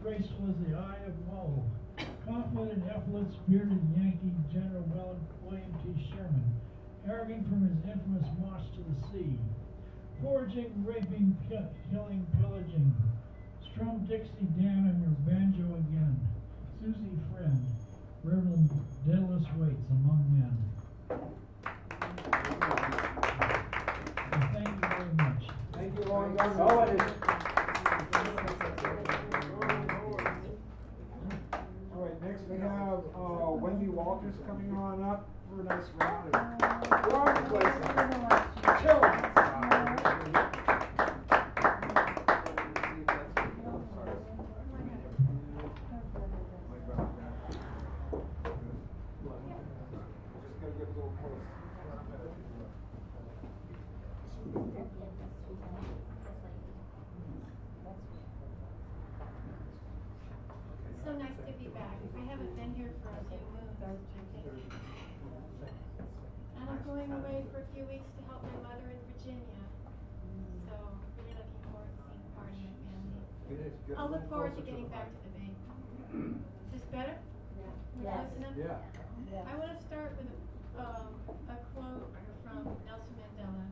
graceful as the eye of Mo. Confident, effortless, bearded Yankee General William T. Sherman, arrogant from his infamous march to the sea. Foraging, raping, killing, pillaging. Strum Dixie down on your banjo again. Susie Friend, Reverend Dallas Waits among men. And thank you very much. Thank you all. All right, next we have Wendy Walters coming on up for a nice round of warm places. Chilling. So nice to be back. I haven't been here for a few moons, I think. And I'm going away for a few weeks to help my mother in Virginia. So really looking forward to seeing part of my family. I'll look forward to getting back to the Bay. Is this better? Yeah. Close enough? Yeah. I want to start with a quote from Nelson Mandela.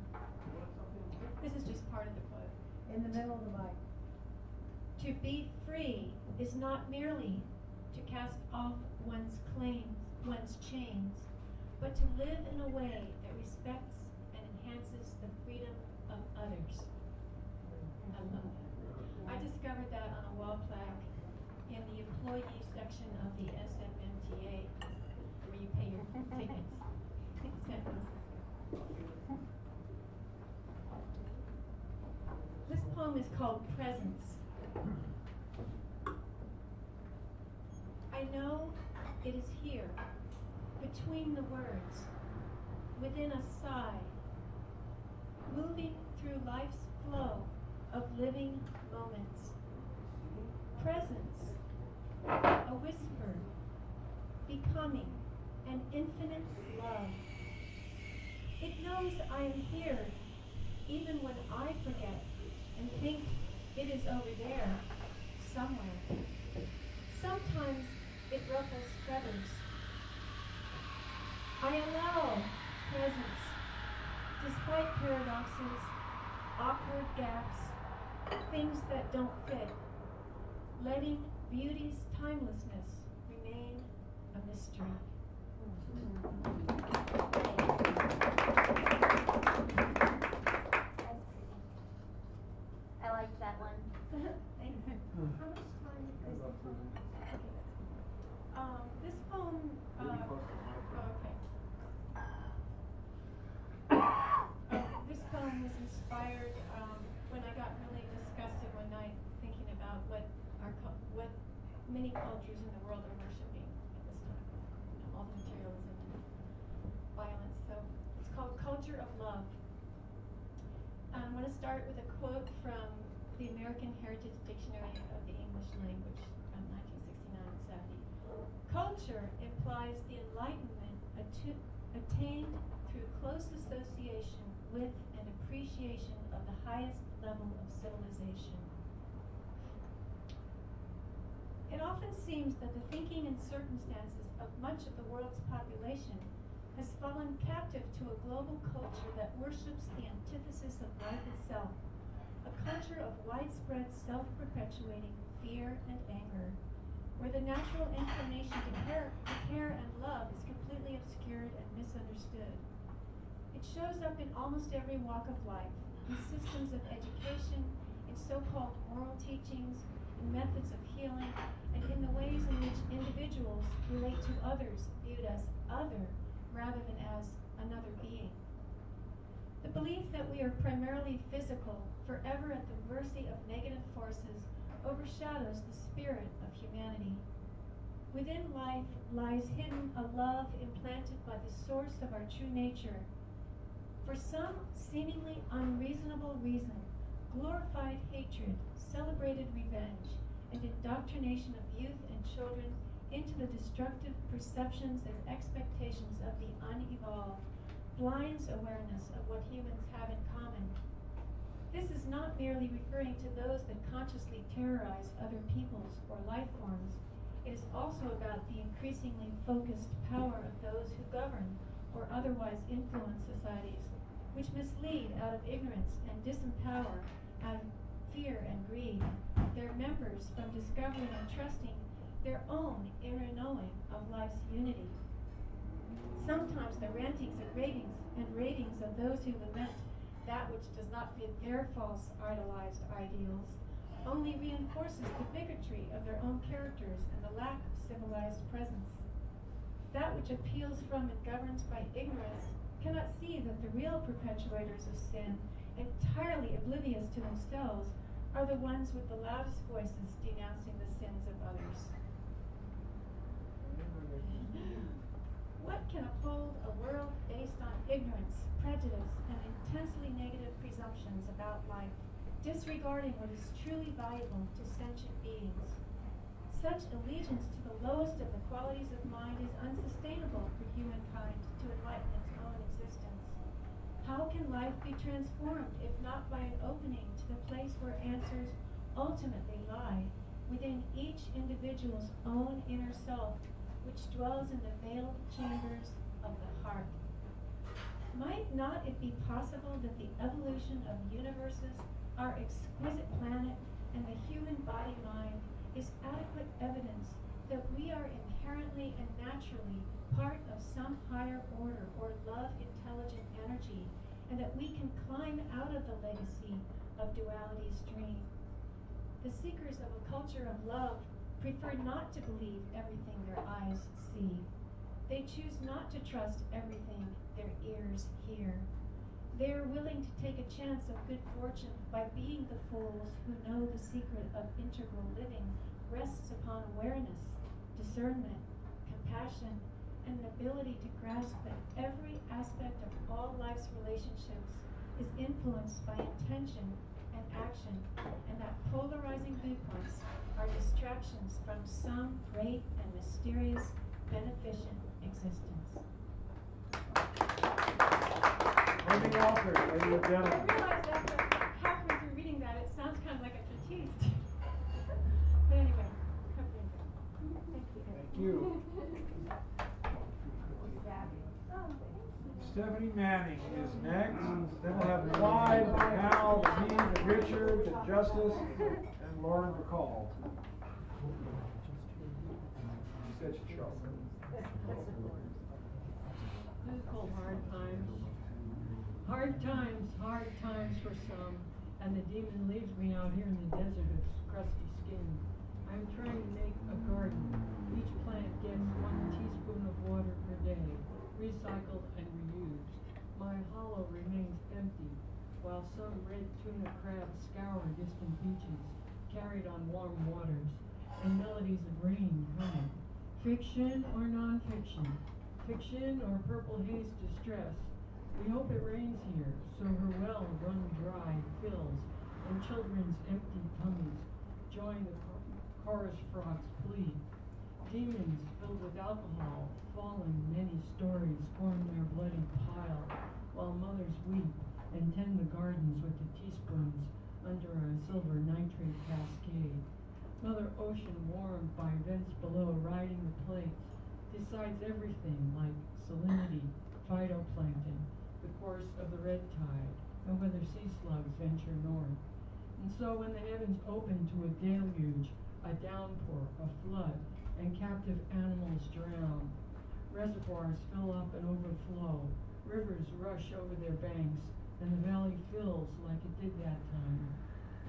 This is just part of the quote. In the middle of the mic. To be free is not merely to cast off one's chains, but to live in a way that respects and enhances the freedom of others. I love that. I discovered that on a wall plaque in the employee section of the SFMTA, where you pay your tickets. This poem is called Presence. I know it is here, between the words, within a sigh, moving through life's flow of living moments. Presence, a whisper, becoming an infinite love. It knows I am here, even when I forget and think it is over there, somewhere. Sometimes it ruffles feathers. I allow presence, despite paradoxes, awkward gaps, things that don't fit, letting beauty's timelessness remain a mystery. I liked that one. Thanks. How much time is this poem? This poem, this poem was inspired when I got really disgusted one night thinking about what many cultures in the world are worshiping at this time. All the materialism and violence. So it's called Culture of Love. I want to start with a quote from the American Heritage Dictionary of the English Language from 1969 and 70. Culture implies the enlightenment attained through close association with and appreciation of the highest level of civilization. It often seems that the thinking and circumstances of much of the world's population has fallen captive to a global culture that worships the antithesis of life itself, a culture of widespread self-perpetuating fear and anger, where the natural inclination to care and love is completely obscured and misunderstood. It shows up in almost every walk of life, in systems of education, in so-called moral teachings, in methods of healing, and in the ways in which individuals relate to others viewed as other rather than as another being. The belief that we are primarily physical, forever at the mercy of negative forces, overshadows the spirit of humanity. Within life lies hidden a love implanted by the source of our true nature. For some seemingly unreasonable reason, glorified hatred, celebrated revenge, and indoctrination of youth and children into the destructive perceptions and expectations of the unevolved blinds awareness of what humans have in common. This is not merely referring to those that consciously terrorize other peoples or life forms. It is also about the increasingly focused power of those who govern or otherwise influence societies, which mislead out of ignorance and disempower out of fear and greed their members from discovering and trusting their own inner knowing of life's unity. Sometimes the rantings and ravings of those who lament that which does not fit their false idolized ideals only reinforces the bigotry of their own characters and the lack of civilized presence. That which appeals from and governs by ignorance cannot see that the real perpetuators of sin, entirely oblivious to themselves, are the ones with the loudest voices denouncing the sins of others. What can uphold a world based on ignorance, prejudice, and intensely negative presumptions about life, disregarding what is truly valuable to sentient beings? Such allegiance to the lowest of the qualities of mind is unsustainable for humankind to enlighten its own existence. How can life be transformed if not by an opening to the place where answers ultimately lie within each individual's own inner self, which dwells in the veiled chambers of the heart? Might not it be possible that the evolution of universes, our exquisite planet, and the human body-mind is adequate evidence that we are inherently and naturally part of some higher order or love-intelligent energy, and that we can climb out of the legacy of duality's dream? The seekers of a culture of love prefer not to believe everything their eyes see. They choose not to trust everything their ears hear. They are willing to take a chance of good fortune by being the fools who know the secret of integral living rests upon awareness, discernment, compassion, and an ability to grasp that every aspect of all life's relationships is influenced by intention and action, and that polarizing viewpoints are distractions from some great and mysterious beneficent existence. Living author, ladies and I gentlemen. realized after halfway through reading that, it sounds kind of like a treatise. But anyway, halfway through. Thank you. Thank you. Stephanie Manning is next. Then we'll have Clyde, Hal, Keith, Richard, Justice, and Lauren McCall. She said she'd show. This is called Hard Times. Hard times for some, and the demon leaves me out here in the desert of crusty skin. I'm trying to make a garden. Each plant gets 1 teaspoon of water per day, recycled and reused. My hollow remains empty, while some red tuna crabs scour distant beaches, carried on warm waters, and melodies of rain hum. Fiction or non-fiction? Fiction or purple haze distress? We hope it rains here, so her well run dry fills, and children's empty tummies join the chorus frog's plea. Demons filled with alcohol, fallen many stories form their bloody pile, while mothers weep and tend the gardens with the teaspoons under a silver nitrate cascade. Mother Ocean warmed by vents below riding the plates, decides everything like salinity, phytoplankton, the course of the red tide, and whether sea slugs venture north. And so when the heavens open to a deluge, a downpour, a flood, and captive animals drown, reservoirs fill up and overflow, rivers rush over their banks, and the valley fills like it did that time,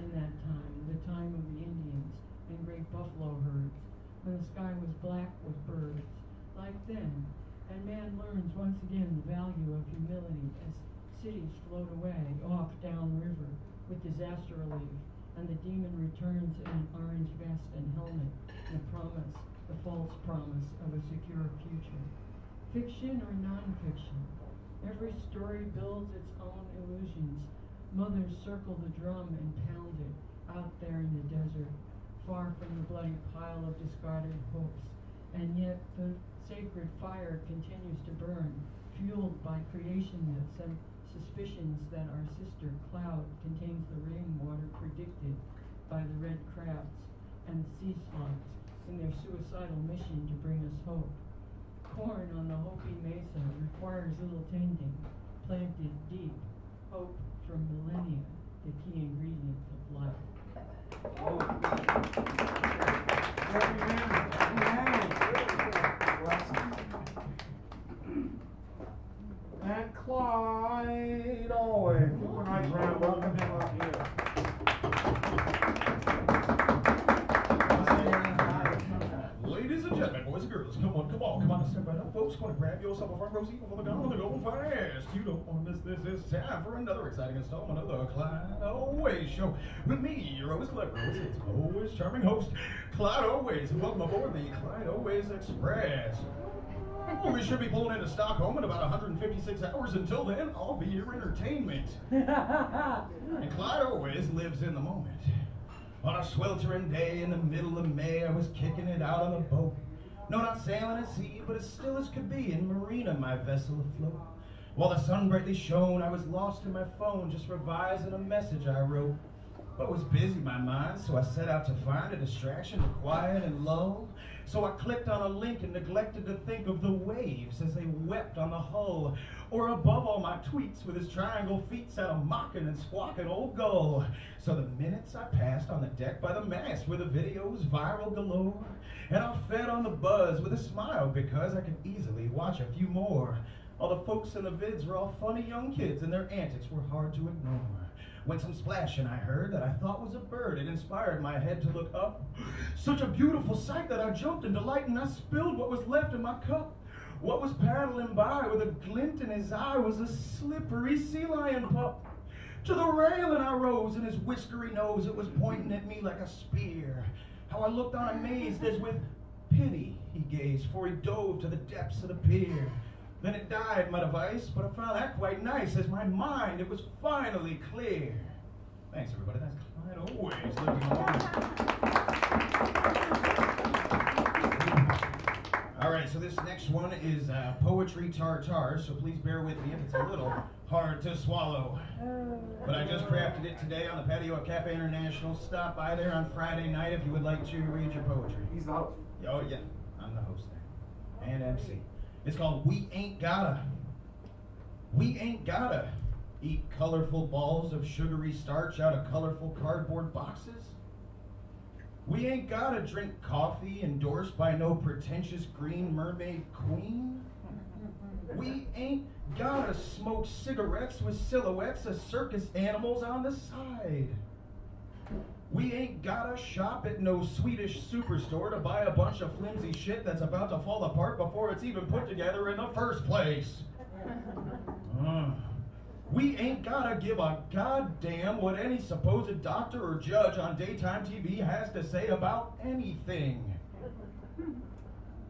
in that time, the time of the Indians and great buffalo herds, when the sky was black with birds, like then, and man learns once again the value of humility as cities float away off downriver with disaster relief, and the demon returns in an orange vest and helmet, the promise, the false promise of a secure future. Fiction or non-fiction? Every story builds its own illusions. Mothers circle the drum and pound it out there in the desert, far from the bloody pile of discarded hopes, and yet the sacred fire continues to burn, fueled by creation myths and suspicions that our sister cloud contains the rainwater predicted by the red crabs and sea slugs in their suicidal mission to bring us hope. Corn on the Hopi Mesa requires little tending, planted deep, hope from millennia, the key ingredient of life. And Clyde Owen. Super nice round. Welcome him up here. Ladies and gentlemen, boys and girls, come on, step right up, folks. Come on, grab yourself a front row seat before the gun on the go fast. You don't want to miss this. It's time for another exciting installment of the Clyde Always Show. With me, your always clever, it's always charming host, Clyde Always. And welcome aboard the Clyde Always Express. Oh, we should be pulling into Stockholm in about 156 hours. Until then, I'll be your entertainment. And Clyde always lives in the moment. On a sweltering day in the middle of May, I was kicking it out on the boat. No, not sailing at sea, but as still as could be in marina, my vessel afloat. While the sun brightly shone, I was lost in my phone, just revising a message I wrote. But was busy my mind, so I set out to find a distraction to quiet and lull. So I clicked on a link and neglected to think of the waves as they wept on the hull. Or above all my tweets with his triangle feet sat a mocking and squawking old gull. So the minutes I passed on the deck by the mast where the videos viral galore. And I fed on the buzz with a smile because I could easily watch a few more. All the folks in the vids were all funny young kids and their antics were hard to ignore. When some splashing I heard that I thought was a bird, it inspired my head to look up. Such a beautiful sight that I jumped in delight and I spilled what was left in my cup. What was paddling by with a glint in his eye was a slippery sea lion pup. To the railing I rose, and his whiskery nose, it was pointing at me like a spear. How I looked on amazed as with pity he gazed, for he dove to the depths of the pier. Then it died, my device, but I found that quite nice, as my mind, it was finally clear. Thanks, everybody. That's Clyde always living on. All right, so this next one is poetry tartare, so please bear with me if it's a little hard to swallow. But I just crafted it today on the patio at Cafe International. Stop by there on Friday night if you would like to read your poetry. He's the host. Oh, yeah, I'm the host there. And MC. It's called We Ain't Gotta. We ain't gotta eat colorful balls of sugary starch out of colorful cardboard boxes. We ain't gotta drink coffee endorsed by no pretentious green mermaid queen. We ain't gotta smoke cigarettes with silhouettes of circus animals on the side. We ain't gotta shop at no Swedish superstore to buy a bunch of flimsy shit that's about to fall apart before it's even put together in the first place. We ain't gotta give a goddamn what any supposed doctor or judge on daytime TV has to say about anything.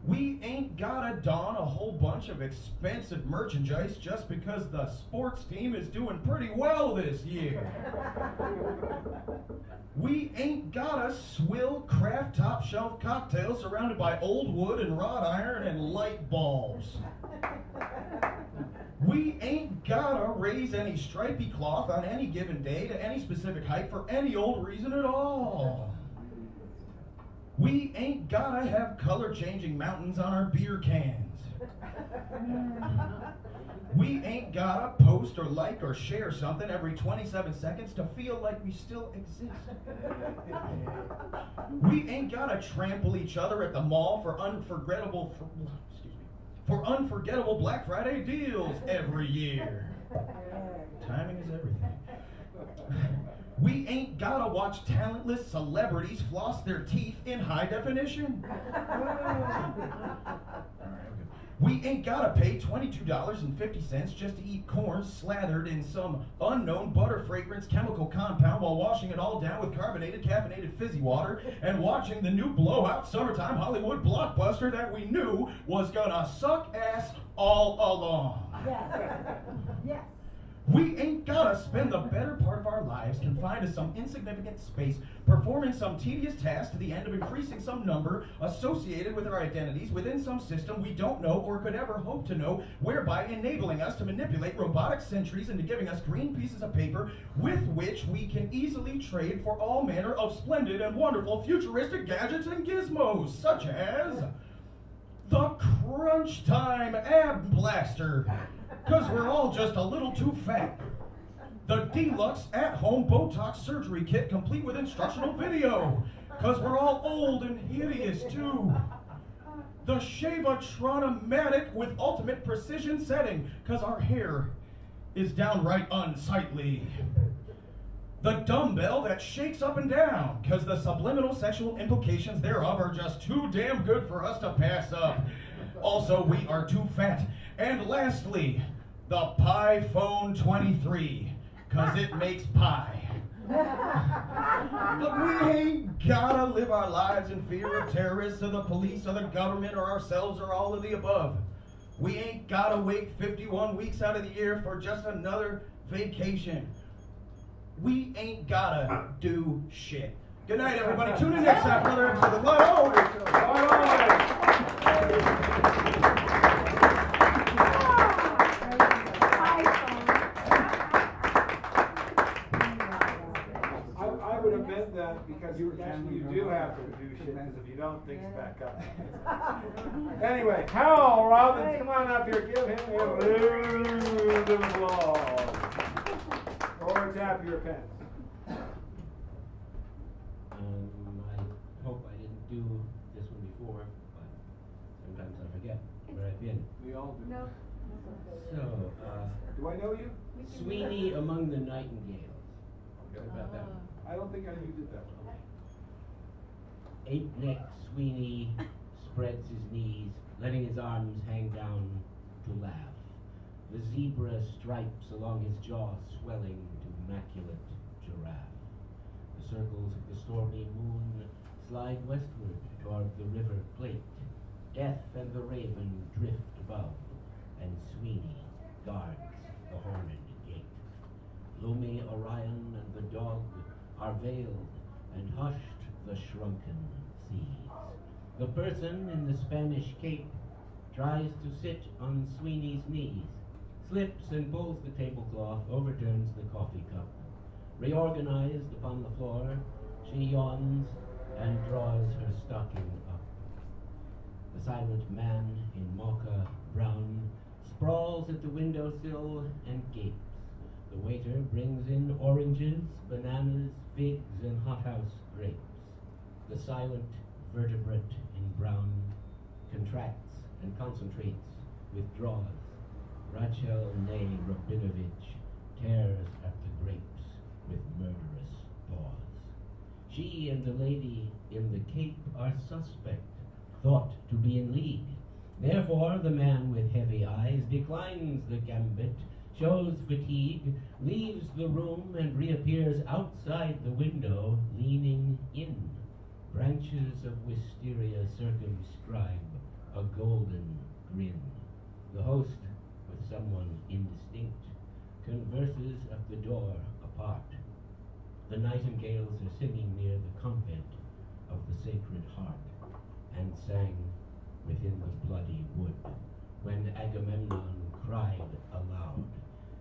We ain't gotta don a whole bunch of expensive merchandise just because the sports team is doing pretty well this year. We ain't gotta swill craft top shelf cocktails surrounded by old wood and wrought iron and light bulbs. We ain't gotta raise any stripy cloth on any given day to any specific height for any old reason at all. We ain't gotta have color-changing mountains on our beer cans. We ain't gotta post or like or share something every 27 seconds to feel like we still exist. We ain't gotta trample each other at the mall for unforgettable Black Friday deals every year. Timing is everything. We ain't gotta watch talentless celebrities floss their teeth in high definition. We ain't gotta pay $22.50 just to eat corn slathered in some unknown butter fragrance chemical compound while washing it all down with carbonated, caffeinated fizzy water and watching the new blowout summertime Hollywood blockbuster that we knew was gonna suck ass all along. Yes. Yes. We ain't gotta spend the better part of our lives confined to some insignificant space, performing some tedious task to the end of increasing some number associated with our identities within some system we don't know or could ever hope to know, whereby enabling us to manipulate robotic sentries into giving us green pieces of paper with which we can easily trade for all manner of splendid and wonderful futuristic gadgets and gizmos, such as the Crunch Time Ab Blaster, because we're all just a little too fat. The Deluxe At-Home Botox Surgery Kit complete with instructional video, because we're all old and hideous too. The Shave-A-Tron-O-Matic with ultimate precision setting, because our hair is downright unsightly. The dumbbell that shakes up and down, because the subliminal sexual implications thereof are just too damn good for us to pass up. Also, we are too fat. And lastly, the Pi Phone 23, because it makes pie. Look, we ain't gotta live our lives in fear of terrorists or the police or the government or ourselves or all of the above. We ain't gotta wait 51 weeks out of the year for just another vacation. We ain't gotta do shit. Good night, everybody. Tune in next time for another episode of What Oh! I would amend that because you do have to do shit, because if you don't, things back up. Anyway, Hal Robbins, come on up here, give him a round of applause. Or tap your pens. I hope I didn't do this one before, but sometimes I forget where I've been. We all do. No. So, Do I know you? Sweeney Among the Nightingales. What about that one? I don't think I knew you did that one. Ape-necked Sweeney spreads his knees, letting his arms hang down to laugh. The zebra stripes along his jaw swelling to immaculate giraffe. The circles of the stormy moon slide westward toward the river plate. Death and the raven drift above, and Sweeney guards the horned gate. Gloomy Orion and the dog are veiled, and hushed the shrunken seas. The person in the Spanish cape tries to sit on Sweeney's knees, slips and pulls the tablecloth, overturns the coffee cup. Reorganized upon the floor, she yawns and draws her stocking up. The silent man in mocha brown sprawls at the windowsill and gapes. The waiter brings in oranges, bananas, figs, and hothouse grapes. The silent vertebrate in brown contracts and concentrates, withdraws. Rachel Ney Rabinovich tears at the grapes with murderous paws. She and the lady in the cape are suspect, thought to be in league. Therefore, the man with heavy eyes declines the gambit, shows fatigue, leaves the room, and reappears outside the window, leaning in. Branches of wisteria circumscribe a golden grin. The host, with someone indistinct, converses at the door apart. The nightingales are singing near the convent of the Sacred Heart, and sang within the bloody wood, when Agamemnon cried aloud,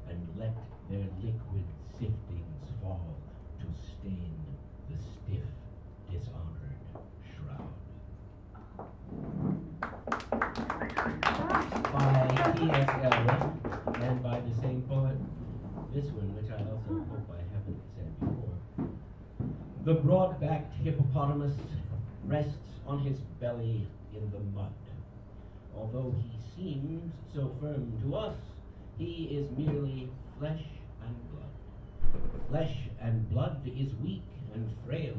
and let their liquid siftings fall to stain the stiff, dishonored shroud. By T.S. Eliot, and by the same poet, this one, which I also hope I haven't said before. The broad-backed hippopotamus rests on his belly in the mud. Although he seems so firm to us, he is merely flesh and blood. Flesh and blood is weak and frail,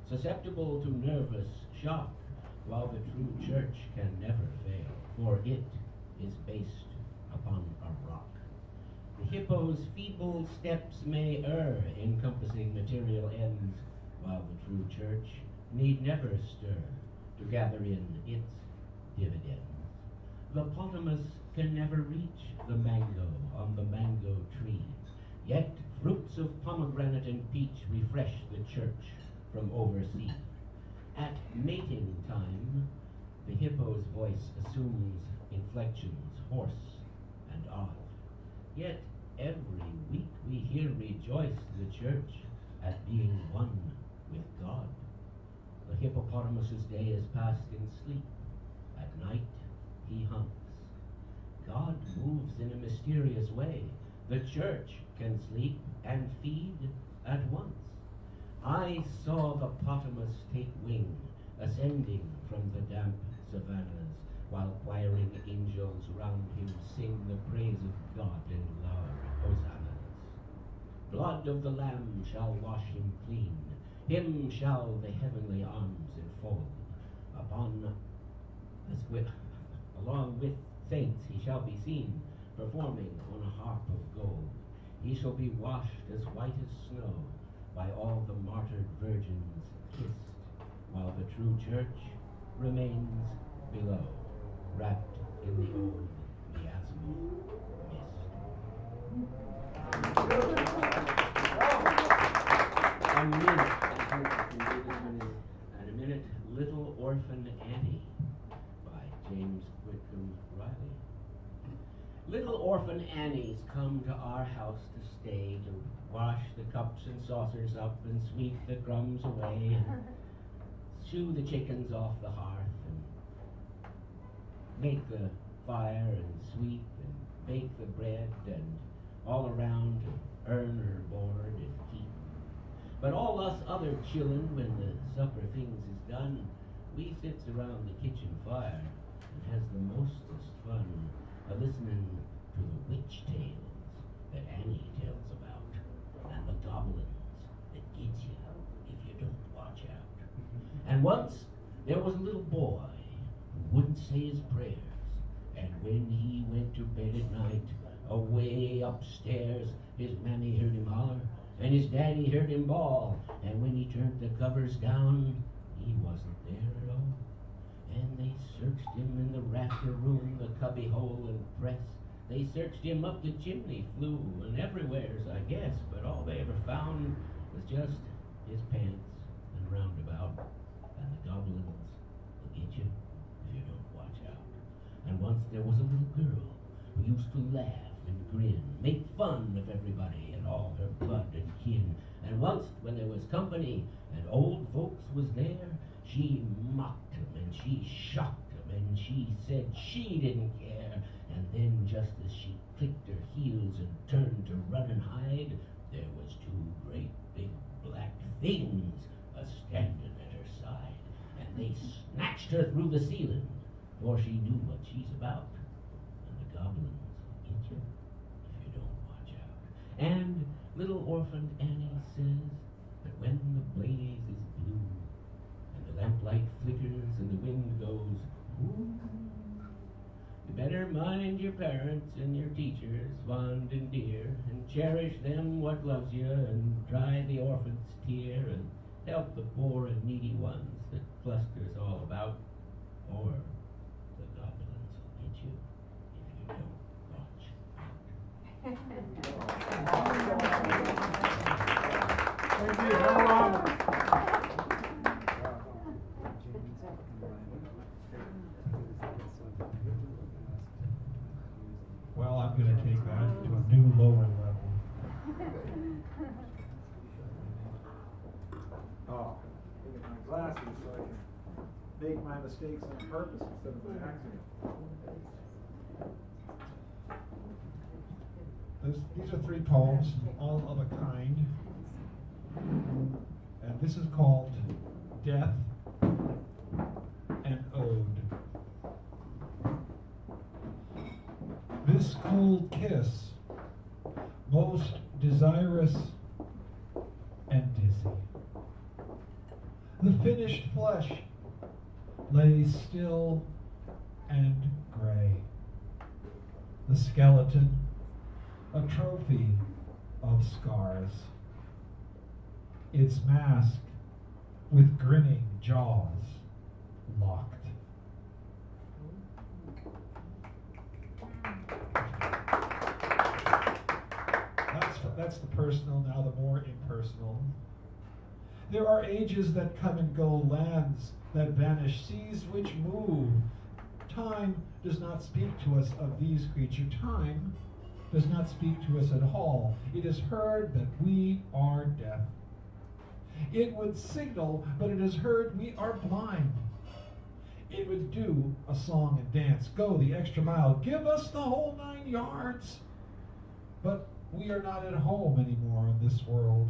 susceptible to nervous shock, while the true church can never fail, for it is based upon a rock. The hippo's feeble steps may err, encompassing material ends, while the true church need never stir to gather in its dividends. The potamus can never reach the mango on the mango trees, Yet fruits of pomegranate and peach refresh the church from oversea. At mating time, the hippo's voice assumes inflections hoarse and odd. Yet every week we hear rejoice the church at being one with God. The hippopotamus's day is passed in sleep. At night he hunts. God moves in a mysterious way. The church can sleep and feed at once. I saw the potamus take wing, ascending from the damp savannas, while choiring angels round him sing the praise of God in loud hosannas. Blood of the Lamb shall wash him clean, him shall the heavenly arms enfold. Along with saints he shall be seen, performing on a harp of gold. He shall be washed as white as snow by all the martyred virgins kissed, while the true church remains below, wrapped in the old miasmal mist. A minute, I think I can do this one in a minute. Little Orphan Annie by James Whitcomb Riley. Little orphan Annie's come to our house to stay, to wash the cups and saucers up and sweep the crumbs away, and shoo the chickens off the hearth, and make the fire and sweep and bake the bread, and all around to earn her board and keep. But all us other chillun, when the supper things is done, we sits around the kitchen fire and has the mostest fun a-listening to the witch tales that Annie tells about, and the goblins that gets you if you don't watch out. And once there was a little boy who wouldn't say his prayers, and when he went to bed at night, away upstairs, his mammy heard him holler, and his daddy heard him bawl, and when he turned the covers down, he wasn't there at all. And they searched him in the rafter room, the cubby hole and press. They searched him up the chimney flue, and everywheres, I guess, but all they ever found was just his pants and roundabout, and the goblins will get you if you don't watch out. And once there was a little girl who used to laugh and grin, make fun of everybody and all her blood and kin. And once when there was company and old folks was there, she mocked him and she shocked him and she said she didn't care. And then just as she clicked her heels and turned to run and hide, there was two great big black things a-standing at her side. And they snatched her through the ceiling, for she knew what she's about. And the goblins get you if you don't watch out. And little orphan Annie says that when the blaze is blue, and the lamplight flickers and the wind goes, ooh, you better mind your parents and your teachers, fond and dear, and cherish them what loves you, and dry the orphan's tear, and help the poor and needy ones that cluster's all about, or the goblins will get you if you don't watch out. Thank you. Come along. Well, I'm going to take that to a new lower level. Oh, look at my glasses so I can make my mistakes on purpose instead of by accident. These are three poems, all of a kind. And this is called Death and Ode. This cold kiss, most desirous and dizzy. The finished flesh lay still and gray. The skeleton, a trophy of scars. Its mask with grinning jaws locked. That's the personal, now the more impersonal. There are ages that come and go, lands that vanish, seas which move. Time does not speak to us of these creatures. Time does not speak to us at all. It is heard that we are deaf. It would signal, but it is heard we are blind. It would do a song and dance, go the extra mile, give us the whole 9 yards. But we are not at home anymore in this world,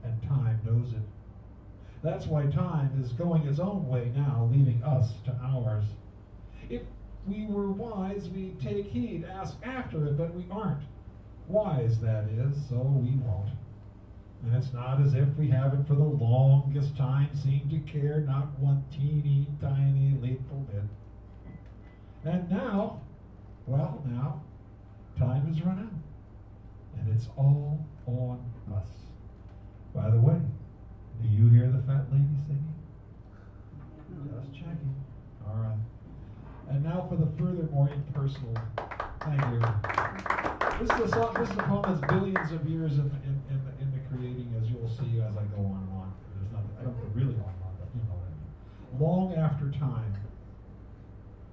and time knows it. That's why time is going its own way now, leaving us to ours. If we were wise, we'd take heed, ask after it, but we aren't. Wise, that is, so we won't. And it's not as if we haven't for the longest time seemed to care not one teeny tiny little bit. And now, well now, time has run out. And it's all on us. By the way, do you hear the fat lady singing? Just checking. All right. And now for the furthermore impersonal. Thank you. This is a poem that's billions of years in the creating, as you'll see as I go on and on. There's nothing, I don't go really on and on, but you know what I mean. Long after time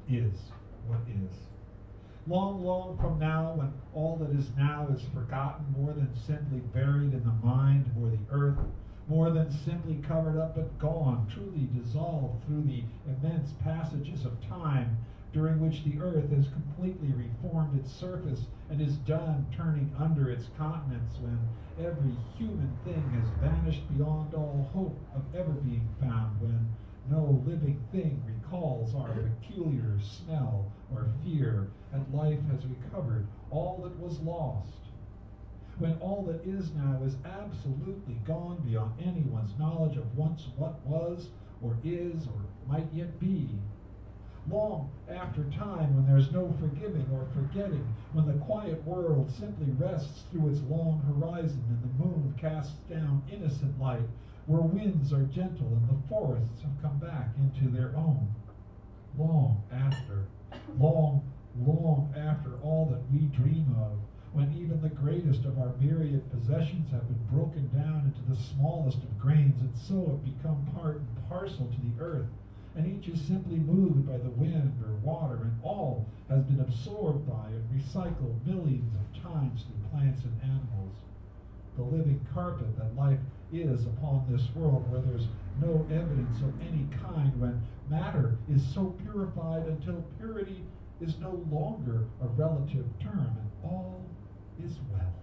is what is. Long, long from now, when all that is now is forgotten, more than simply buried in the mind or the earth, more than simply covered up but gone, truly dissolved through the immense passages of time, during which the earth has completely reformed its surface and is done turning under its continents, when every human thing has vanished beyond all hope of ever being found, when no living thing recalls our peculiar smell or fear, and life has recovered all that was lost. When all that is now is absolutely gone beyond anyone's knowledge of once what was, or is, or might yet be. Long after time, when there's no forgiving or forgetting, when the quiet world simply rests through its long horizon and the moon casts down innocent light, where winds are gentle and the forests have come back into their own. Long after, long after all that we dream of, when even the greatest of our myriad possessions have been broken down into the smallest of grains and so have become part and parcel to the earth, and each is simply moved by the wind or water, and all has been absorbed by and recycled millions of times through plants and animals. The living carpet that life is upon this world, where there's no evidence of any kind, when matter is so purified until purity is no longer a relative term, and all is well.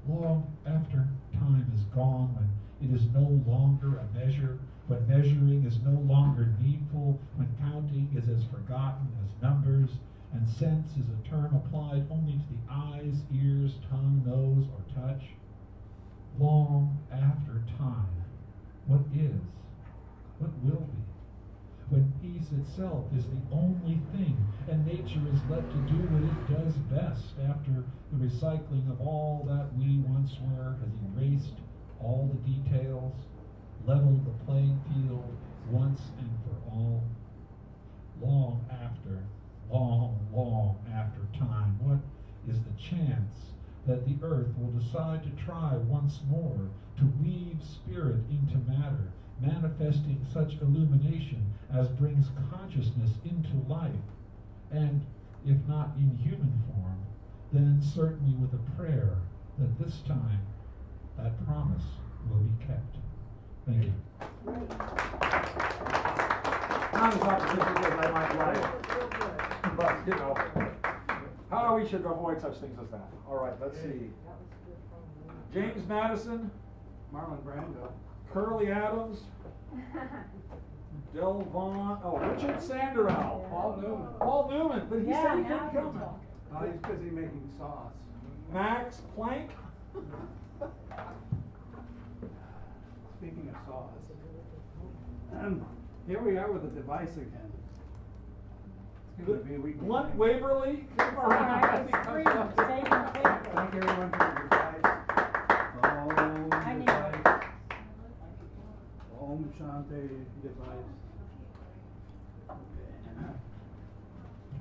Long after time is gone, when it is no longer a measure, when measuring is no longer needful, when counting is as forgotten as numbers, and sense is a term applied only to the eyes, ears, tongue, nose, or touch. Long after time, what is, what will be, when peace itself is the only thing, and nature is left to do what it does best, after the recycling of all that we once were has erased all the details, leveled the playing field once and for all. Long after time, what is the chance that the earth will decide to try once more to weave spirit into matter, manifesting such illumination as brings consciousness into life, and if not in human form, then certainly with a prayer that this time that promise will be kept. Thank you. Not as optimistic as I might like, but you know, how we should avoid such things as that. All right, let's see. James Madison, Marlon Brando. Curly Adams, Del Vaughn, Richard Sanderell, Paul Newman, but he said he couldn't come. Oh, he's busy making sauce. Max Planck. Speaking of sauce, here we are with a device again. It's going to be a week. Blunt Waverly. Come All right, around. it's free, save and pay. Thank everyone for the device. I need one. Om Shanti device. Okay.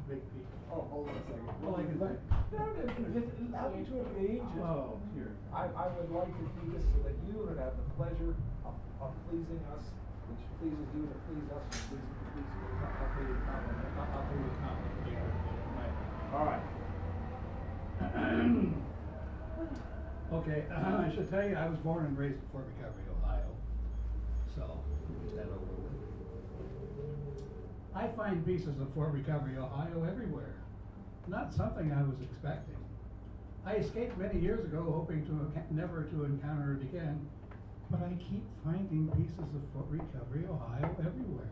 Big people. Oh, hold on a second. Well, I can Let- allow me to engage. Oh, here. I would like to do this so that you would have the pleasure of pleasing us, which pleases you to please us, and pleases you to please you. I'll pay you a compliment. I'll pay you a compliment. All right. Okay, I should tell you, I was born and raised in Fort Recovery, Ohio. So, get that over with. I find pieces of Fort Recovery, Ohio everywhere. Not something I was expecting. I escaped many years ago hoping to never to encounter it again, but I keep finding pieces of Fort Recovery, Ohio everywhere.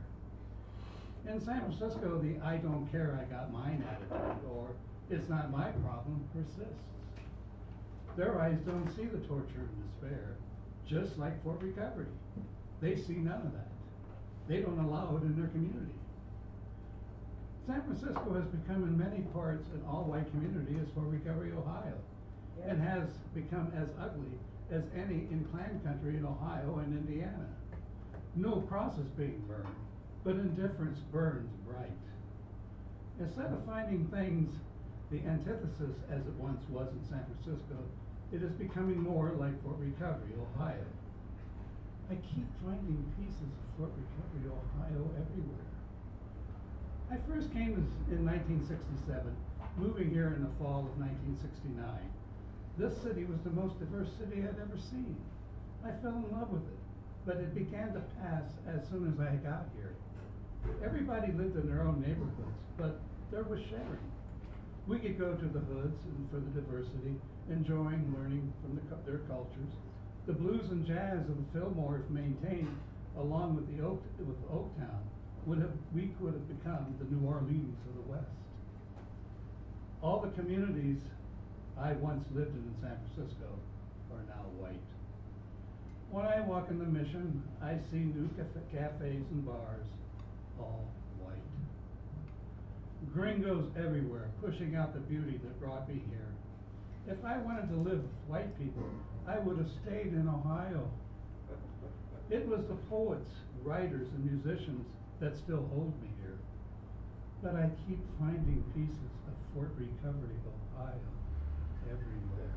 In San Francisco, the I don't care, I got mine attitude, or it's not my problem, persists. Their eyes don't see the torture and despair, just like Fort Recovery. They see none of that. They don't allow it in their community. San Francisco has become in many parts an all-white community as Fort Recovery, Ohio, and has become as ugly as any in clan country in Ohio and Indiana. No crosses being burned, but indifference burns bright. Instead of finding things the antithesis as it once was in San Francisco, it is becoming more like Fort Recovery, Ohio. I keep finding pieces of Fort Recovery, Ohio everywhere. I first came in 1967, moving here in the fall of 1969. This city was the most diverse city I'd ever seen. I fell in love with it, but it began to pass as soon as I got here. Everybody lived in their own neighborhoods, but there was sharing. We could go to the hoods and for the diversity, enjoying learning from their cultures. The blues and jazz of the Fillmore, if maintained, along with Oaktown, we could have become the New Orleans of the West. All the communities I once lived in San Francisco are now white. When I walk in the Mission, I see new cafes and bars, all white. Gringos everywhere, pushing out the beauty that brought me here. If I wanted to live with white people, I would have stayed in Ohio. It was the poets, writers, and musicians that still hold me here. But I keep finding pieces of Fort Recovery, Ohio, everywhere.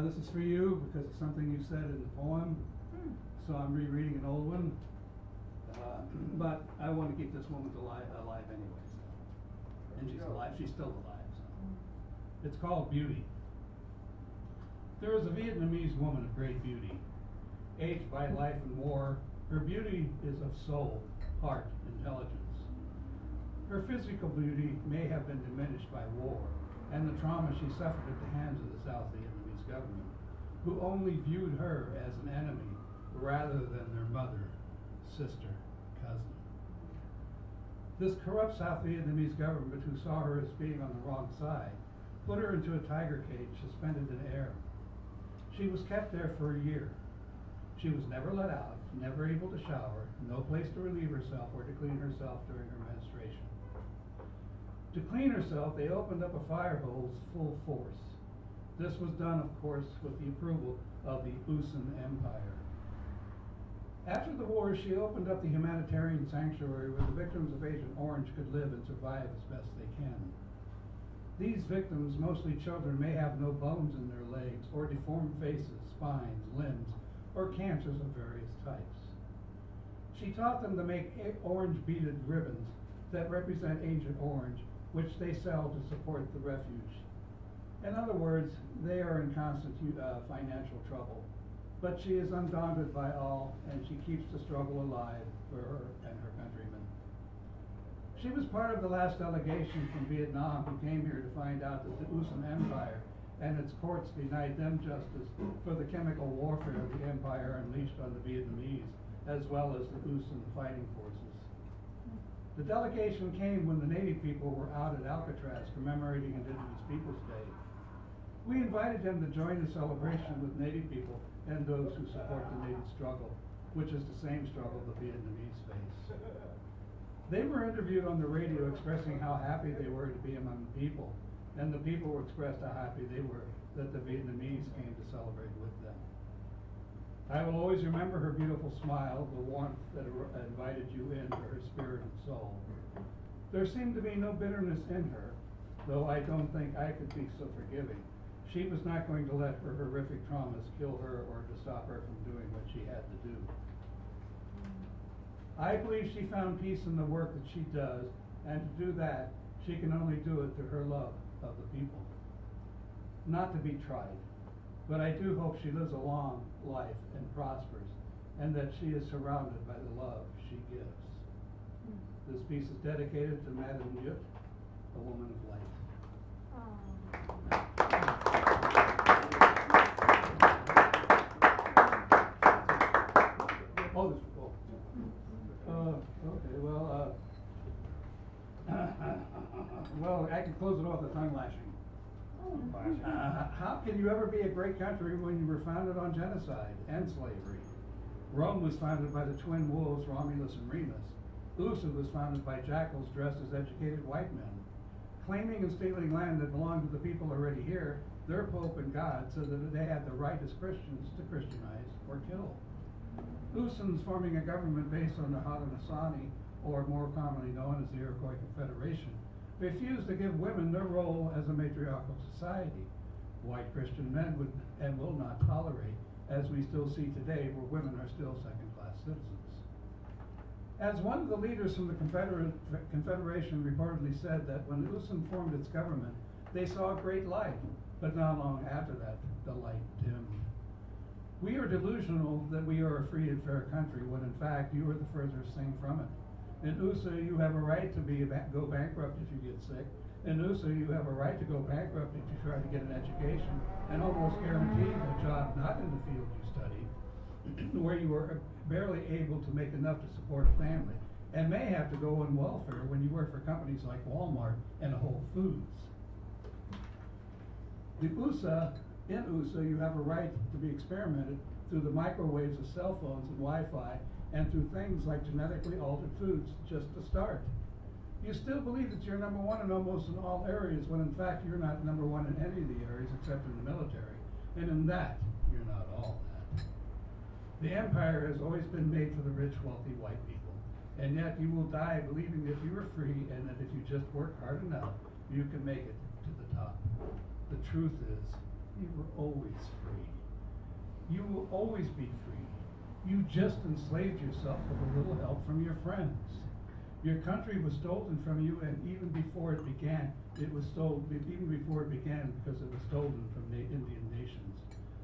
This is for you because it's something you said in the poem. So I'm rereading an old one. But I want to keep this woman alive anyway. So. And she's alive. She's still alive. So. It's called Beauty. There is a Vietnamese woman of great beauty. Aged by life and war, her beauty is of soul, heart, intelligence. Her physical beauty may have been diminished by war and the trauma she suffered at the hands of the South Vietnamese government, who only viewed her as an enemy rather than their mother, sister, cousin. This corrupt South Vietnamese government, who saw her as being on the wrong side, put her into a tiger cage suspended in air. She was kept there for a year. She was never let out, never able to shower, no place to relieve herself or to clean herself during her menstruation. To clean herself, they opened up a fire hose full force. This was done, of course, with the approval of the Usan Empire. After the war, she opened up the humanitarian sanctuary where the victims of Agent Orange could live and survive as best they can. These victims, mostly children, may have no bones in their legs, or deformed faces, spines, limbs, or cancers of various types. She taught them to make orange beaded ribbons that represent Agent Orange, which they sell to support the refuge. In other words, they are in constant financial trouble. But she is undaunted by all, and she keeps the struggle alive for her and her countrymen. She was part of the last delegation from Vietnam who came here to find out that the Usan Empire and its courts denied them justice for the chemical warfare the empire unleashed on the Vietnamese, as well as the Usan fighting forces. The delegation came when the Native people were out at Alcatraz commemorating Indigenous Peoples Day. We invited them to join the celebration with Native people and those who support the Native struggle, which is the same struggle the Vietnamese face. They were interviewed on the radio expressing how happy they were to be among the people and the people expressed how happy they were that the Vietnamese came to celebrate with them. I will always remember her beautiful smile, the warmth that invited you into her spirit and soul. There seemed to be no bitterness in her, though I don't think I could be so forgiving. She was not going to let her horrific traumas kill her or to stop her from doing what she had to do. I believe she found peace in the work that she does, and to do that, she can only do it through her love of the people. Not to be tried, but I do hope she lives a long life and prospers, and that she is surrounded by the love she gives. This piece is dedicated to Madame Yut, a woman of light. Oh, this, okay, well, well, I can close it off with tongue lashing. How can you ever be a great country when you were founded on genocide and slavery? Rome was founded by the twin wolves Romulus and Remus. USA was founded by jackals dressed as educated white men. Claiming and stealing land that belonged to the people already here, their Pope and God said that they had the right as Christians to Christianize or kill. USAN's forming a government based on the Haudenosaunee, or more commonly known as the Iroquois Confederation, refused to give women their role as a matriarchal society. White Christian men would and will not tolerate, as we still see today, where women are still second-class citizens. As one of the leaders from the Confederation reportedly said that when USAN formed its government, they saw a great light, but not long after that, the light dimmed. We are delusional that we are a free and fair country, when in fact you are the furthest thing from it. In USA, you have a right to go bankrupt if you get sick. In USA, you have a right to go bankrupt if you try to get an education, and almost guaranteed a job not in the field you studied, where you are barely able to make enough to support a family, and may have to go on welfare when you work for companies like Walmart and Whole Foods. In USA, you have a right to be experimented through the microwaves of cell phones and Wi-Fi, and through things like genetically altered foods, just to start. You still believe that you're number one in almost in all areas, when in fact you're not number one in any of the areas except in the military, and in that, you're not all that. The empire has always been made for the rich, wealthy white people, and yet you will die believing that you are free, and that if you just work hard enough, you can make it to the top. The truth is, you were always free. You will always be free. You just enslaved yourself with a little help from your friends. Your country was stolen from you, and even before it began, because it was stolen from the Indian nations.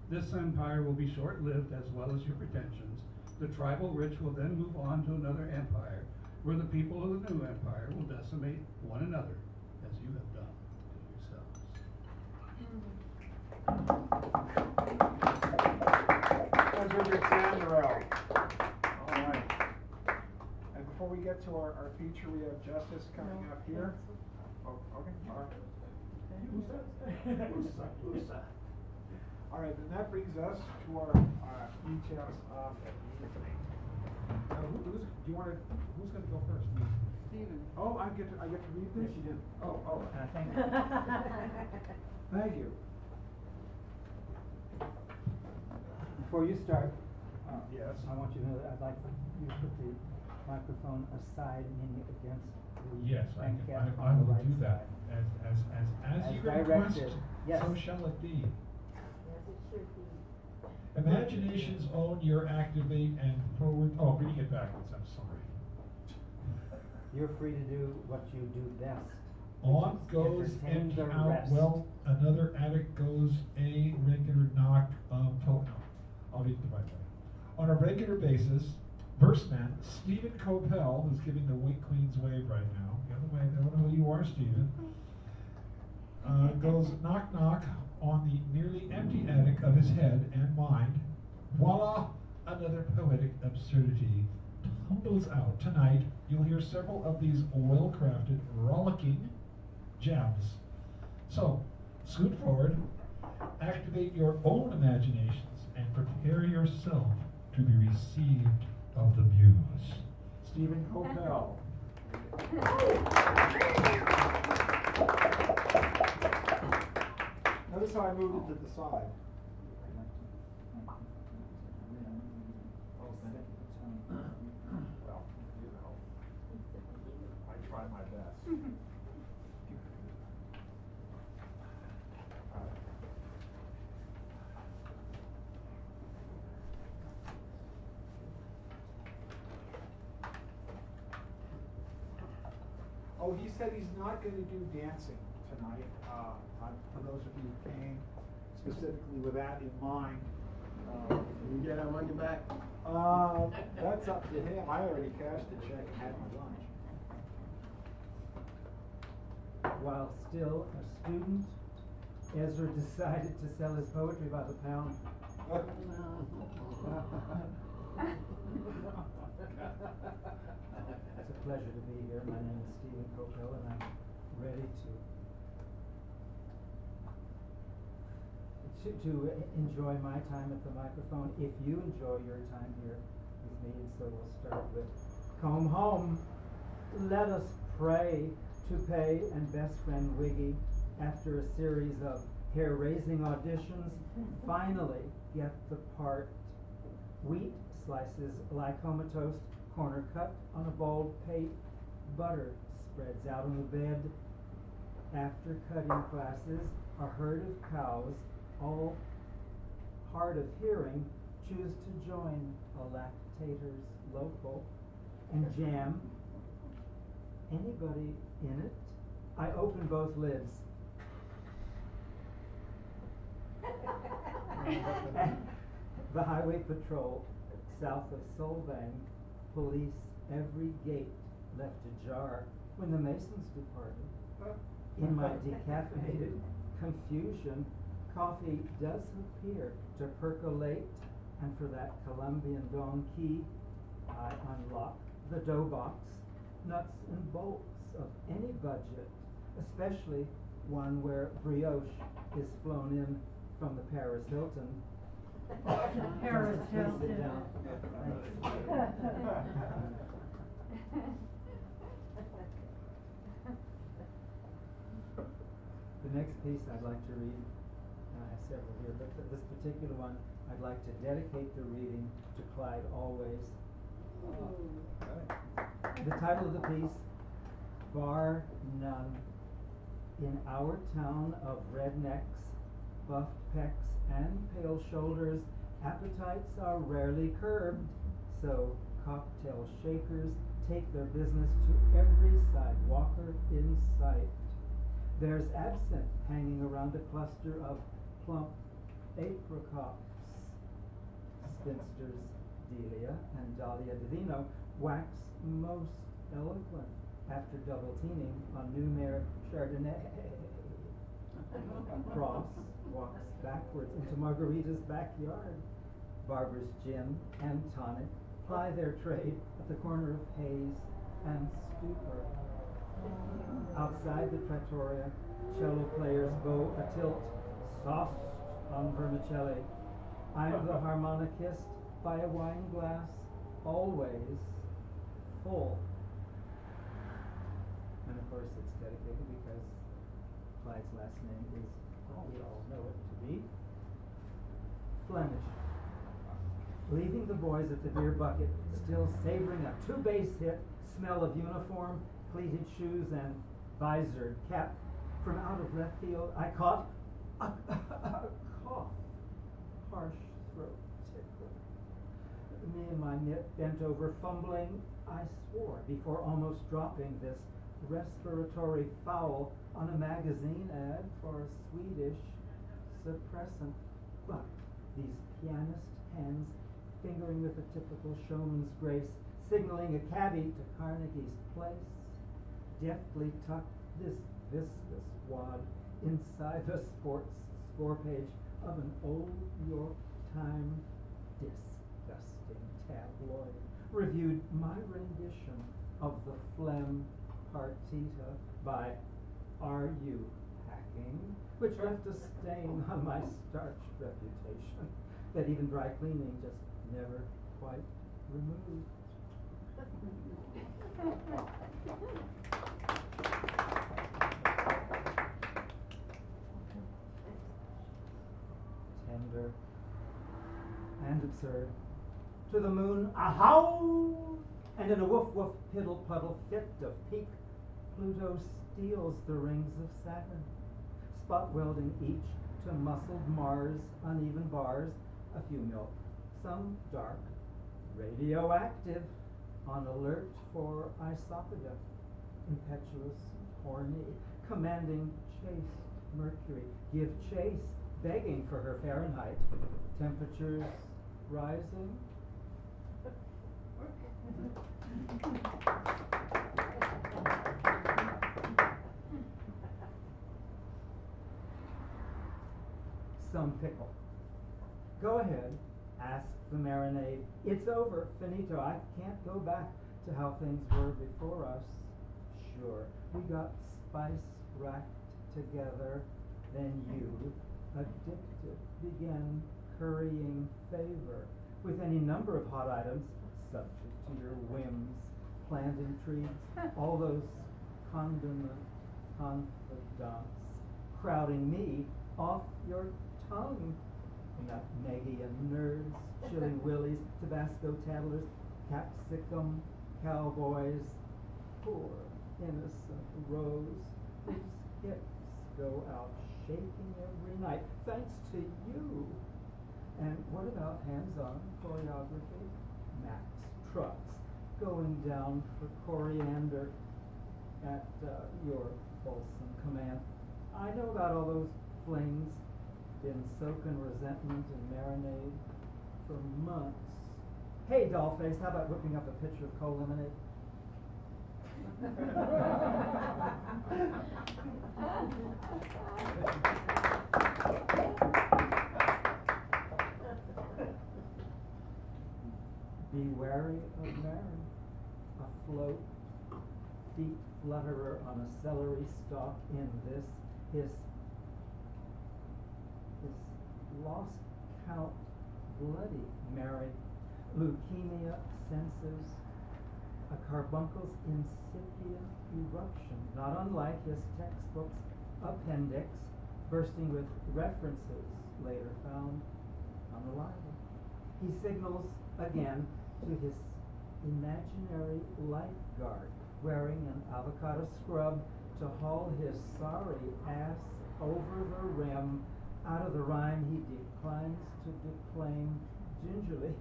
This empire will be short-lived, as well as your pretensions. The tribal rich will then move on to another empire, where the people of the new empire will decimate one another, as you have done to yourselves. That's Richard Sandrell. All right. And before we get to our feature, we have Justice coming up here. Oh, okay. All right. USA. All right, then that brings us to our details of the evening. Who's going to go first? Stephen. Oh, I get to read this? Yes, you do. Oh. Thank you. Thank you. Before you start, Yes. I want you to know that I'd like you to put the microphone aside, meaning against the Yes, bank cap I on the will right do that. side. As you directed. request, Yes. so shall it be. Yes, it should be. Imagination's own your activate and forward. Oh, reading it backwards, I'm sorry. You're free to do what you do best. On goes entertain empty the out, rest. well, another addict goes a regular knock of no, I'll read it the right way. On a regular basis, verse man, Stephen Coppell, who's giving the Wink Queen's wave right now, the other way, I don't know who you are, Stephen, goes knock knock on the nearly empty attic of his head and mind. Voila, another poetic absurdity tumbles out. Tonight, you'll hear several of these well-crafted, rollicking jabs. So, scoot forward, activate your own imaginations, and prepare yourself to be received of the muse. Stephen Coppell. Notice how I moved it to the side. Well, you know, I try my best. Oh, he said he's not gonna do dancing tonight, for those of you who came specifically with that in mind. You get our money back? That's up to him, I already cashed the check and had my lunch. While still a student, Ezra decided to sell his poetry by the pound. It's a pleasure to be here. My name is Stephen Coppell, and I'm ready to enjoy my time at the microphone. If you enjoy your time here with me, and so we'll start with "Come Home." Let us pray to Pay and best friend Wiggy, after a series of hair-raising auditions, finally get the part. Wheat slices like comatose, corner cut on a bald pate. Butter spreads out on the bed. After cutting classes, a herd of cows, all hard of hearing, choose to join a lactator's local. And jam. Anybody in it? I open both lids. The highway patrol south of Solvang police every gate left ajar when the Masons departed. In my decaffeinated confusion, coffee does appear to percolate, and for that Colombian Don key, I unlock the dough box, nuts and bolts of any budget, especially one where brioche is flown in from the Paris Hilton. Paris Please sit Hilton. down. The next piece I'd like to read, I have several here, but this particular one, I'd like to dedicate the reading to Clyde Always. The title of the piece, Bar None. In our town of rednecks, buffed pecs, and pale shoulders, appetites are rarely curbed, so cocktail shakers take their business to every sidewalker in sight. There's absinthe hanging around a cluster of plump apricots. Spinsters Delia and Dahlia Divino wax most eloquent after double teaming on New Mare Chardonnay. Cross walks backwards into Margarita's backyard. Barber's gin and tonic ply their trade at the corner of Hayes and Stupor. Outside the trattoria, cello players bow a tilt, sauced on vermicelli. I'm the harmonicist by a wine glass, always full. And of course it's dedicated because Clyde's last name is, we all know it to be, Flemish. Leaving the boys at the beer bucket, still savoring a two-bass hit, smell of uniform, pleated shoes, and visored cap. From out of left field, I caught a cough, harsh throat tickle. Me and my knit bent over, fumbling. I swore before almost dropping this respiratory foul on a magazine ad for a Swedish suppressant. But these pianist hands, fingering with a typical showman's grace, signaling a cabbie to Carnegie's place, deftly tucked this viscous wad inside the sports score page of an old York Times disgusting tabloid, reviewed my rendition of the Phlegm Partita by Are You Hacking, which left a stain on my starched reputation that even dry cleaning just never quite removed. tender and absurd. To the moon, a howl, and in a woof woof piddle puddle fit of pique, Pluto steals the rings of Saturn, spot welding each to muscled Mars' uneven bars, a few milk, some dark, radioactive, on alert for isopoda, impetuous, horny, commanding chaste Mercury, give chase, begging for her Fahrenheit, temperatures rising. Some pickle. Go ahead, ask the marinade. It's over, finito. I can't go back to how things were before us. Sure, we got spice racked together, then you, addicted, began currying favor with any number of hot items, subject to your whims, planned intrigues, all those condiment confidants crowding me off your tongue. Nutmeggian nerds, chili willies, Tabasco tattlers, capsicum cowboys, poor innocent Rose, whose hips go out shaking every night, thanks to you. And what about hands-on choreography? Max trucks going down for coriander at your fulsome command. I know about all those flings, been soaking resentment and marinade for months. Hey, dollface, how about whipping up a pitcher of cold lemonade? Be wary of Mary, afloat, feet flutterer on a celery stalk in this, his lost count bloody Mary, leukemia senses, a carbuncle's incipient eruption, not unlike his textbook's appendix, bursting with references later found unreliable. He signals again to his imaginary lifeguard wearing an avocado scrub to haul his sorry ass over the rim. Out of the rhyme he declines to declaim, gingerly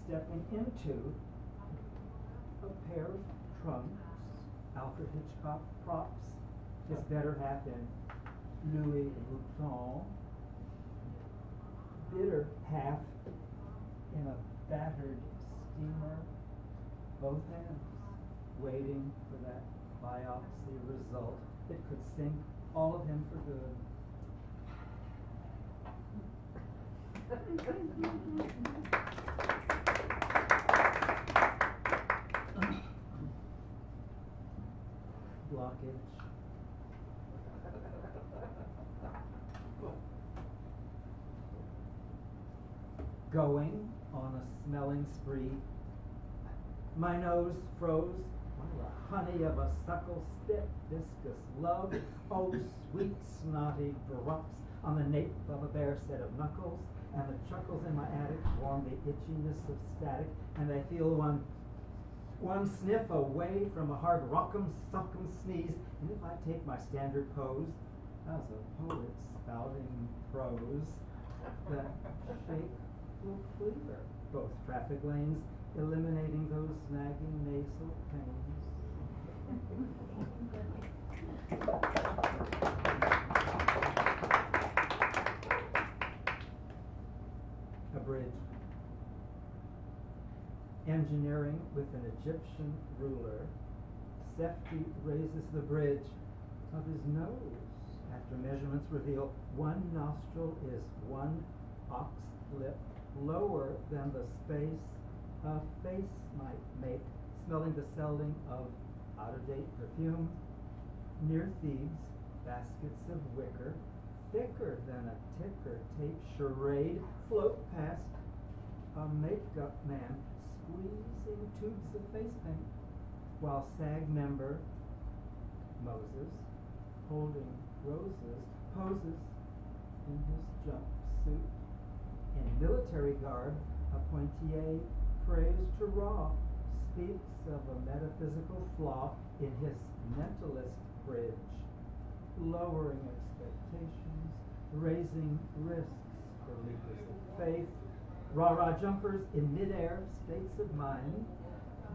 stepping into a pair of trunks, Alfred Hitchcock props, his better half in Louis Vuitton, bitter half in a battered steamer, both hands waiting for that biopsy result. It could sink all of him for good. Blockage. Going on a smelling spree. My nose froze while the honey of a suckle spit viscous love. Oh, sweet snotty drops on the nape of a bare set of knuckles. And the chuckles in my attic warm the itchiness of static, and I feel one sniff away from a hard rock'em sock'em sneeze. And if I take my standard pose as a poet spouting prose, that shake will clear both traffic lanes, eliminating those nagging nasal pains. A bridge. Engineering with an Egyptian ruler, Sefti raises the bridge of his nose after measurements reveal one nostril is one ox lip lower than the space a face might make, smelling the selling of out-of-date perfume. Near Thebes, baskets of wicker, thicker than a ticker tape charade, float past a makeup man squeezing tubes of face paint, while SAG member Moses, holding roses, poses in his jumpsuit military garb, a Pointier praise to Ra speaks of a metaphysical flaw in his mentalist bridge, lowering expectations, raising risks for leapers of faith. Rah-rah jumpers in midair states of mind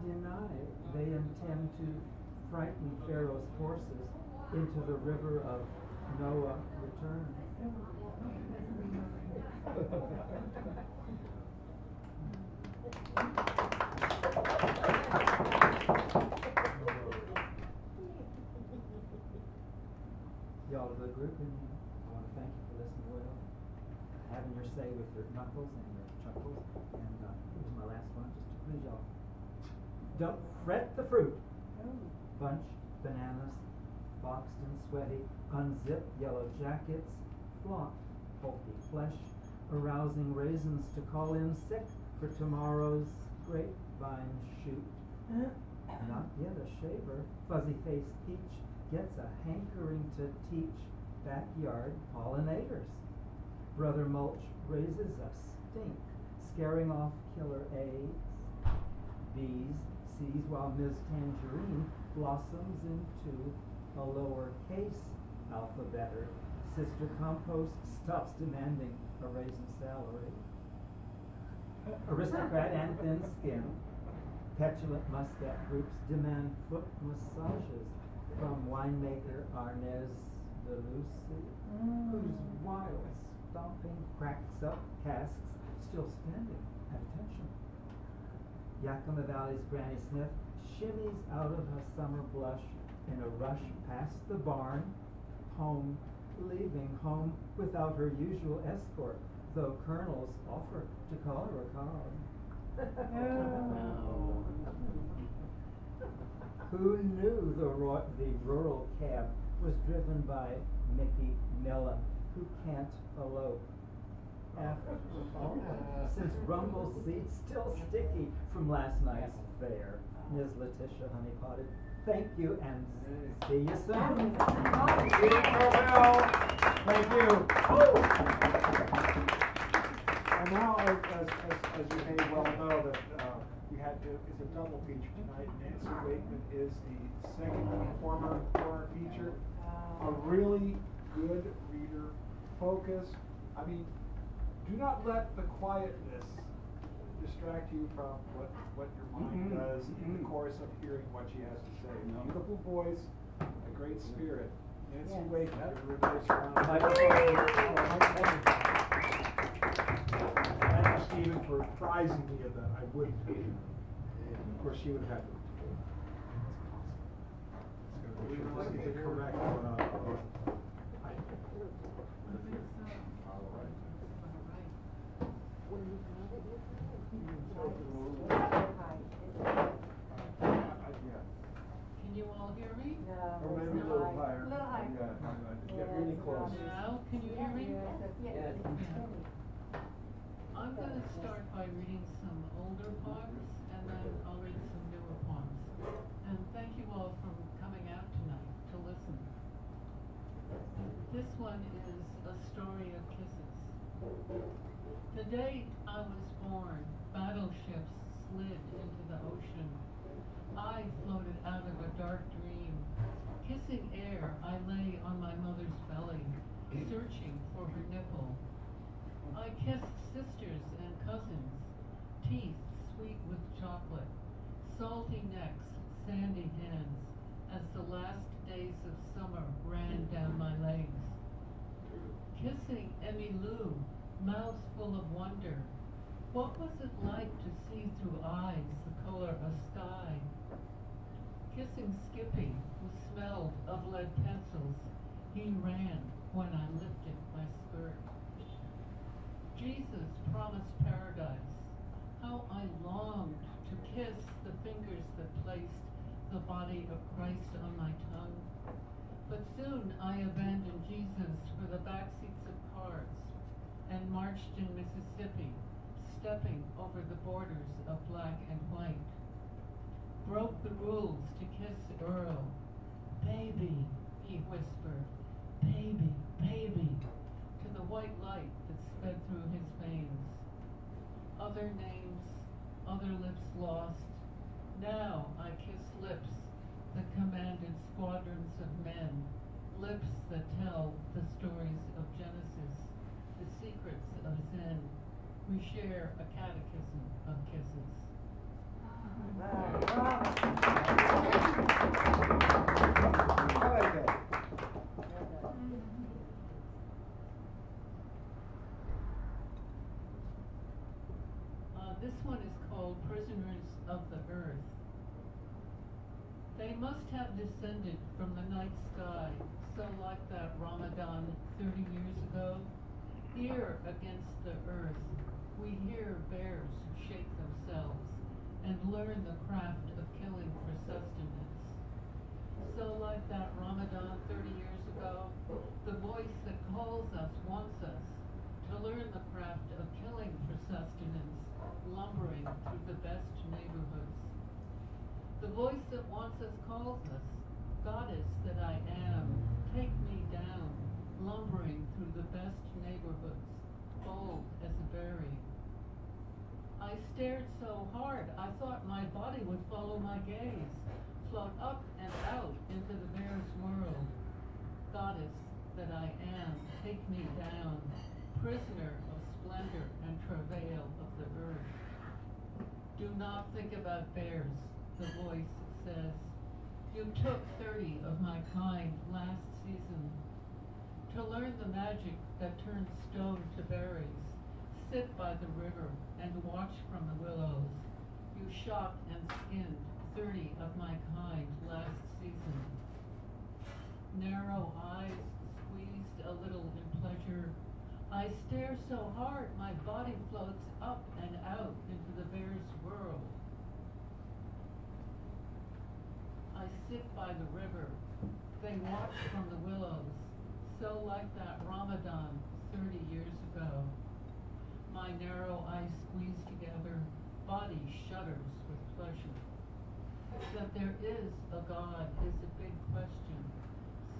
deny they intend to frighten Pharaoh's forces into the river of Noah return. Y'all are a good group, and I want to thank you for listening well, having your say with your knuckles and your chuckles. And here's my last one, just to please y'all. Don't fret the fruit. Bunch bananas, boxed and sweaty, unzip yellow jackets, flaunt pulpy flesh, arousing raisins to call in sick for tomorrow's grapevine shoot. Not yet a shaver, fuzzy-faced peach gets a hankering to teach backyard pollinators. Brother Mulch raises a stink, scaring off killer eggs. Bees sees while Ms. Tangerine blossoms into a lowercase alphabetter. Sister Compost stops demanding a raisin salary. Aristocrat and thin skin, petulant muscat groups demand foot massages from winemaker Arnez de Lucy, whose wild stomping cracks up casks still standing at attention. Yakima Valley's Granny Smith shimmies out of a summer blush in a rush past the barn, home, leaving home without her usual escort, though colonels offer to call her a cob. Who knew the rural cab was driven by Mickey Mellon, who can't elope? After all, since rumble seats still sticky from last night's fare. Ms. Letitia Honeypotted, thank you and see you soon. Thank you. And now, as you may well know, that it's a double feature tonight. Nancy Wakeman is the second performer for our feature. A really good reader, focused. I mean, do not let the quietness distract you from what your mind does in the course of hearing what she has to say. Beautiful voice, a great spirit. Nancy Wakeman, give her a nice round of applause. Thank you, Stephen, for advising me of that. I wouldn't. And of course, she would have had to. We were looking to correct Can you all hear me? Or maybe a little higher. A little higher. Get really close. Now, can you hear me? Yes. I'm going to start by reading some older poems, and then I'll read some newer poems. And thank you all for coming out tonight to listen. This one is a story of kisses. The day I was born, battleships slid into the ocean. I floated out of a dark dream. Kissing air, I lay on my mother's belly, searching for her nipple. I kissed sisters and cousins, teeth sweet with chocolate, salty necks, sandy hands, as the last days of summer ran down my legs. Kissing Emmy Lou, mouths full of wonder. What was it like to see through eyes the color of sky? Kissing Skippy, who smelled of lead pencils. He ran when I lifted my skirt. Jesus promised paradise. How I longed to kiss the fingers that placed the body of Christ on my tongue. But soon I abandoned Jesus for the backseats of cars and marched in Mississippi, stepping over the borders of black and white. Broke the rules to kiss Earl. Baby, he whispered, baby, baby, to the white light that sped through his veins. other names, other lips lost. Now I kiss lips that commanded squadrons of men, lips that tell the stories of Genesis, the secrets of Zen. We share a catechism of kisses. I like that. This one is called Prisoners of the Earth. They must have descended from the night sky, so like that Ramadan 30 years ago. Here against the earth, we hear bears shake themselves and learn the craft of killing for sustenance. So like that Ramadan 30 years ago, the voice that calls us wants us to learn the craft of killing for sustenance, lumbering through the best neighborhoods. The voice that wants us calls us, Goddess that I am, take me down, lumbering through the best neighborhoods, bold as a berry. I stared so hard, I thought my body would follow my gaze, float up and out into the bear's world. Goddess that I am, take me down, prisoner of splendor and travail of the earth. Do not think about bears, the voice says. You took 30 of my kind last season. To learn the magic that turns stone to berries, sit by the river and watch from the willows. You shot and skinned 30 of my kind last season. Narrow eyes squeezed a little in pleasure. I stare so hard my body floats up and out into the bear's world. I sit by the river. They watch from the willows, so like that Ramadan 30 years ago. My narrow eyes squeeze together, body shudders with pleasure. That there is a God is a big question,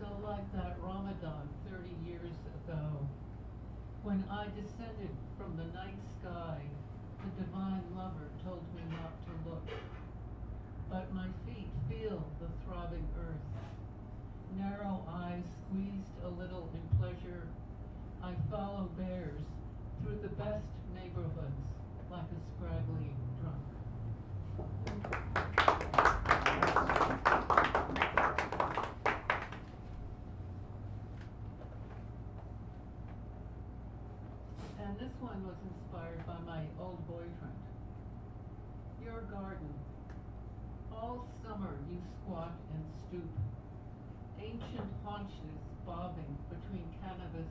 so like that Ramadan 30 years ago. When I descended from the night sky, the divine lover told me not to look. But my feet feel the throbbing earth. Narrow eyes squeezed a little in pleasure. I follow bears through the best neighborhoods like a scraggly drunk. And this one was inspired by my old boyfriend. Your garden. All summer you squat and stoop. Ancient haunches bobbing between cannabis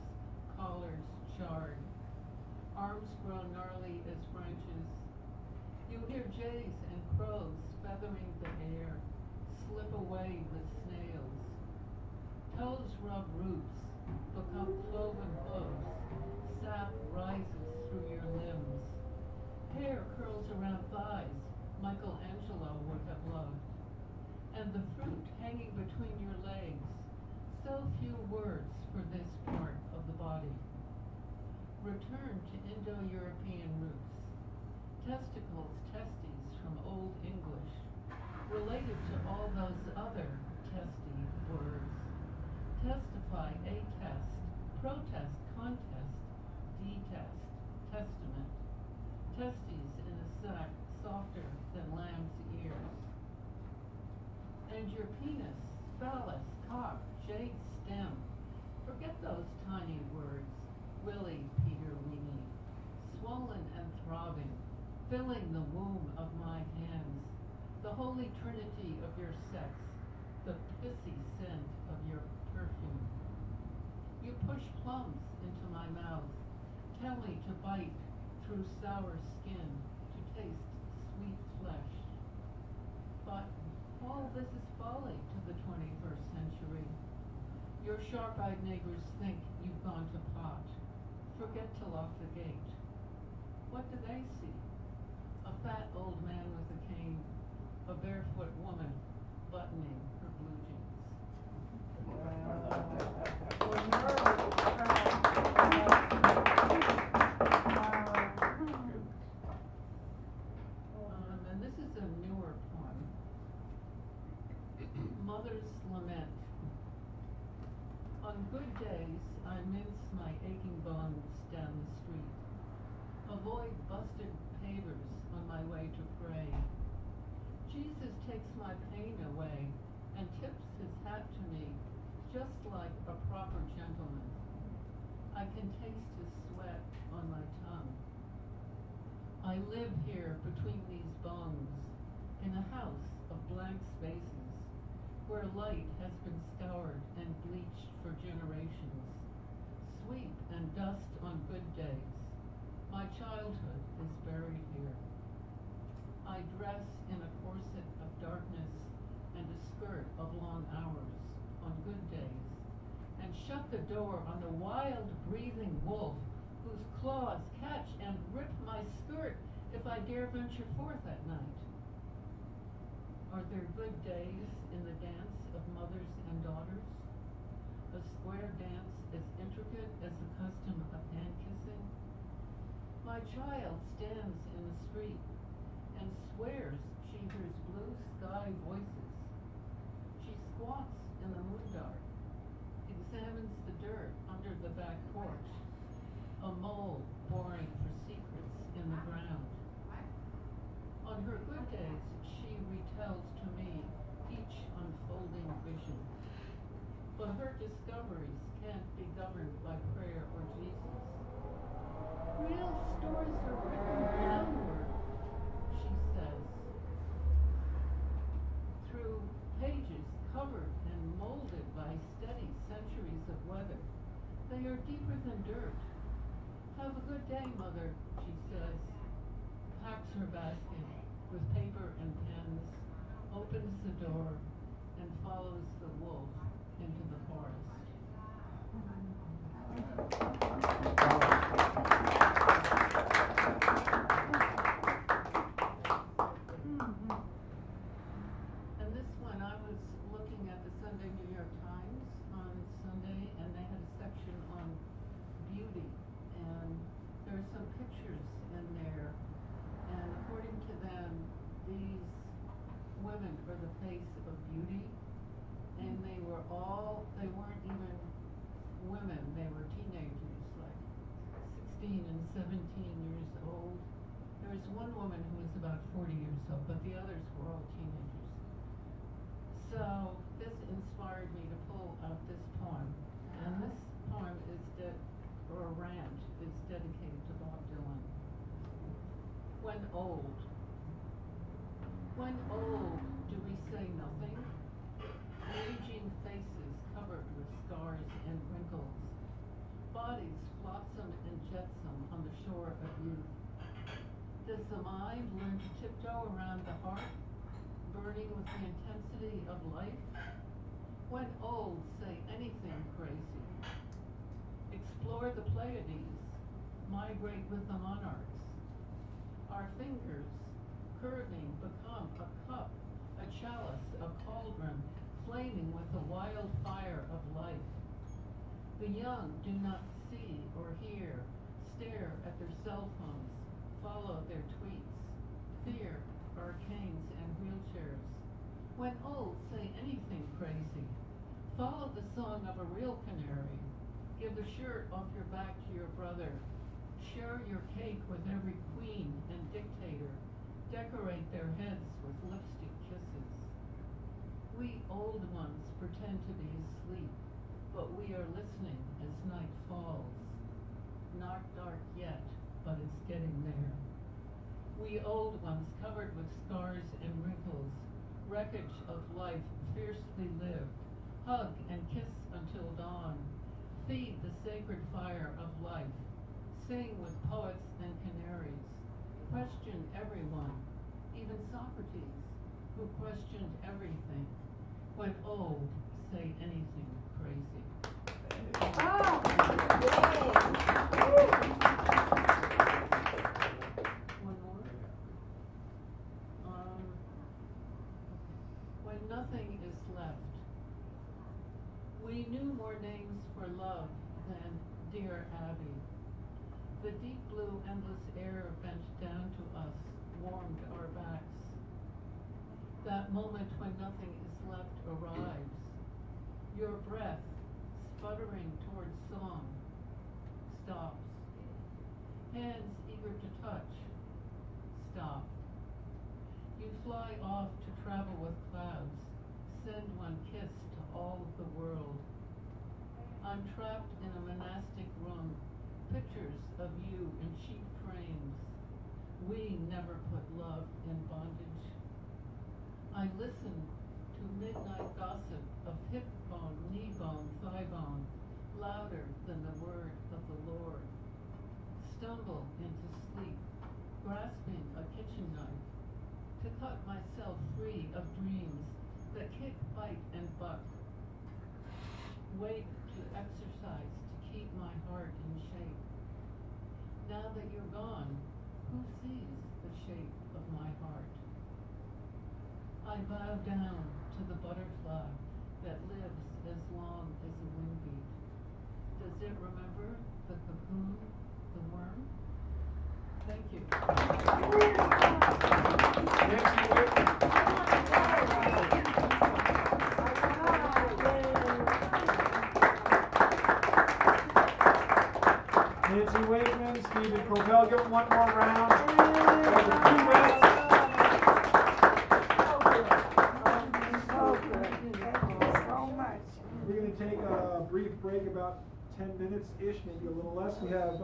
collars charred. Arms grow gnarly as branches. You hear jays and crows feathering the air, slip away with snails. Toes rub roots, become cloven hooves. Sap rises through your limbs. Hair curls around thighs, Michelangelo would have loved. And the fruit hanging between your legs. So few words for this part of the body. Return to Indo-European roots. Testicles, testes from Old English, related to all those other testy words. Testify, a test, protest, contest, detest, testament. Testes in a sack softer than lamb's ears. And your penis, phallus, cock, jade stem. Forget those tiny words. Willie, Peter, Weenie. Swollen and throbbing, filling the womb of my hands. The holy trinity of your sex. The pissy scent of your perfume. You push plums into my mouth. Tell me to bite through sour skin to taste sweet flesh. But all this is folly to the 21st century. Your sharp-eyed neighbors think you've gone to pot. Forget to lock the gate. What do they see? A fat old man with a cane, a barefoot woman buttoning her blue jeans. avoid busted pavers on my way to pray. Jesus takes my pain away and tips his hat to me, just like a proper gentleman. I can taste his sweat on my tongue. I live here between these bones, in a house of blank spaces, where light has been scoured and bleached for generations. Sweep and dust on good days. My childhood is buried here. I dress in a corset of darkness and a skirt of long hours on good days, and shut the door on the wild breathing wolf whose claws catch and rip my skirt if I dare venture forth at night. Are there good days in the dance of mothers and daughters? A square dance as intricate as the custom of hand-kissing? My child stands in the street and swears she hears blue sky voices. She squats in the moondark, examines the dirt under the back porch, a mole boring for secrets in the ground. On her good days, she retells to me each unfolding vision. But her discoveries can't be governed by prayer or Jesus. Real stories are written downward, she says, through pages covered and molded by steady centuries of weather. They are deeper than dirt. Have a good day, Mother, she says, packs her basket with paper and pens, opens the door, and follows the wolf into the forest. And this one, I was looking at the Sunday New York Times on Sunday, and they had a section on beauty, and there are some pictures in there, and according to them, these women are the face of beauty, and they weren't even women, they were teenagers, like 16 and 17 years old. There was one woman who was about 40 years old, but the others were all teenagers. So this inspired me to pull out this poem, and this poem is or a rant is dedicated to Bob Dylan. When old, do we say nothing? Aging faces covered with scars and wrinkles, bodies flotsam and jetsam on the shore of youth. Does the mind learn to tiptoe around the heart, burning with the intensity of life? When old, say anything crazy. Explore the Pleiades, migrate with the monarchs. Our fingers, curving, become a cup, a chalice, a cauldron, flaming with the wild fire of life. The young do not see or hear, stare at their cell phones, follow their tweets, fear arcanes and wheelchairs. When old, say anything crazy. Follow the song of a real canary. Give the shirt off your back to your brother. Share your cake with every queen and dictator. Decorate their heads with lipstick kisses. We old ones pretend to be asleep, but we are listening as night falls. Not dark yet, but it's getting there. We old ones covered with scars and wrinkles, wreckage of life fiercely lived, hug and kiss until dawn, feed the sacred fire of life, sing with poets and canaries, question everyone, even Socrates, who questioned everything. When old, say anything crazy. Oh, One more. When nothing is left. We knew more names for love than Dear Abby. The deep blue endless air bent down to us, warmed our backs. That moment when nothing is left arrives. Your breath, sputtering towards song, stops. hands eager to touch. Stop. You fly off to travel with clouds, send one kiss to all of the world. I'm trapped in a monastic room, pictures of you in cheap frames. We never put love in bondage. I listen to midnight gossip of hip bone, knee bone, thigh bone, louder than the word of the Lord. Stumble into sleep, grasping a kitchen knife, to cut myself free of dreams that kick, bite, and buck. Wake to exercise to keep my heart in shape. Now that you're gone, who sees the shape of my heart? I bow down to the butterfly that lives as long as a wingbeat. Does it remember the cocoon, the worm? Thank you. Nancy Wakeman, Stephen Cobell, give them one more round. We're going to take a brief break, about 10 minutes-ish, maybe a little less. We have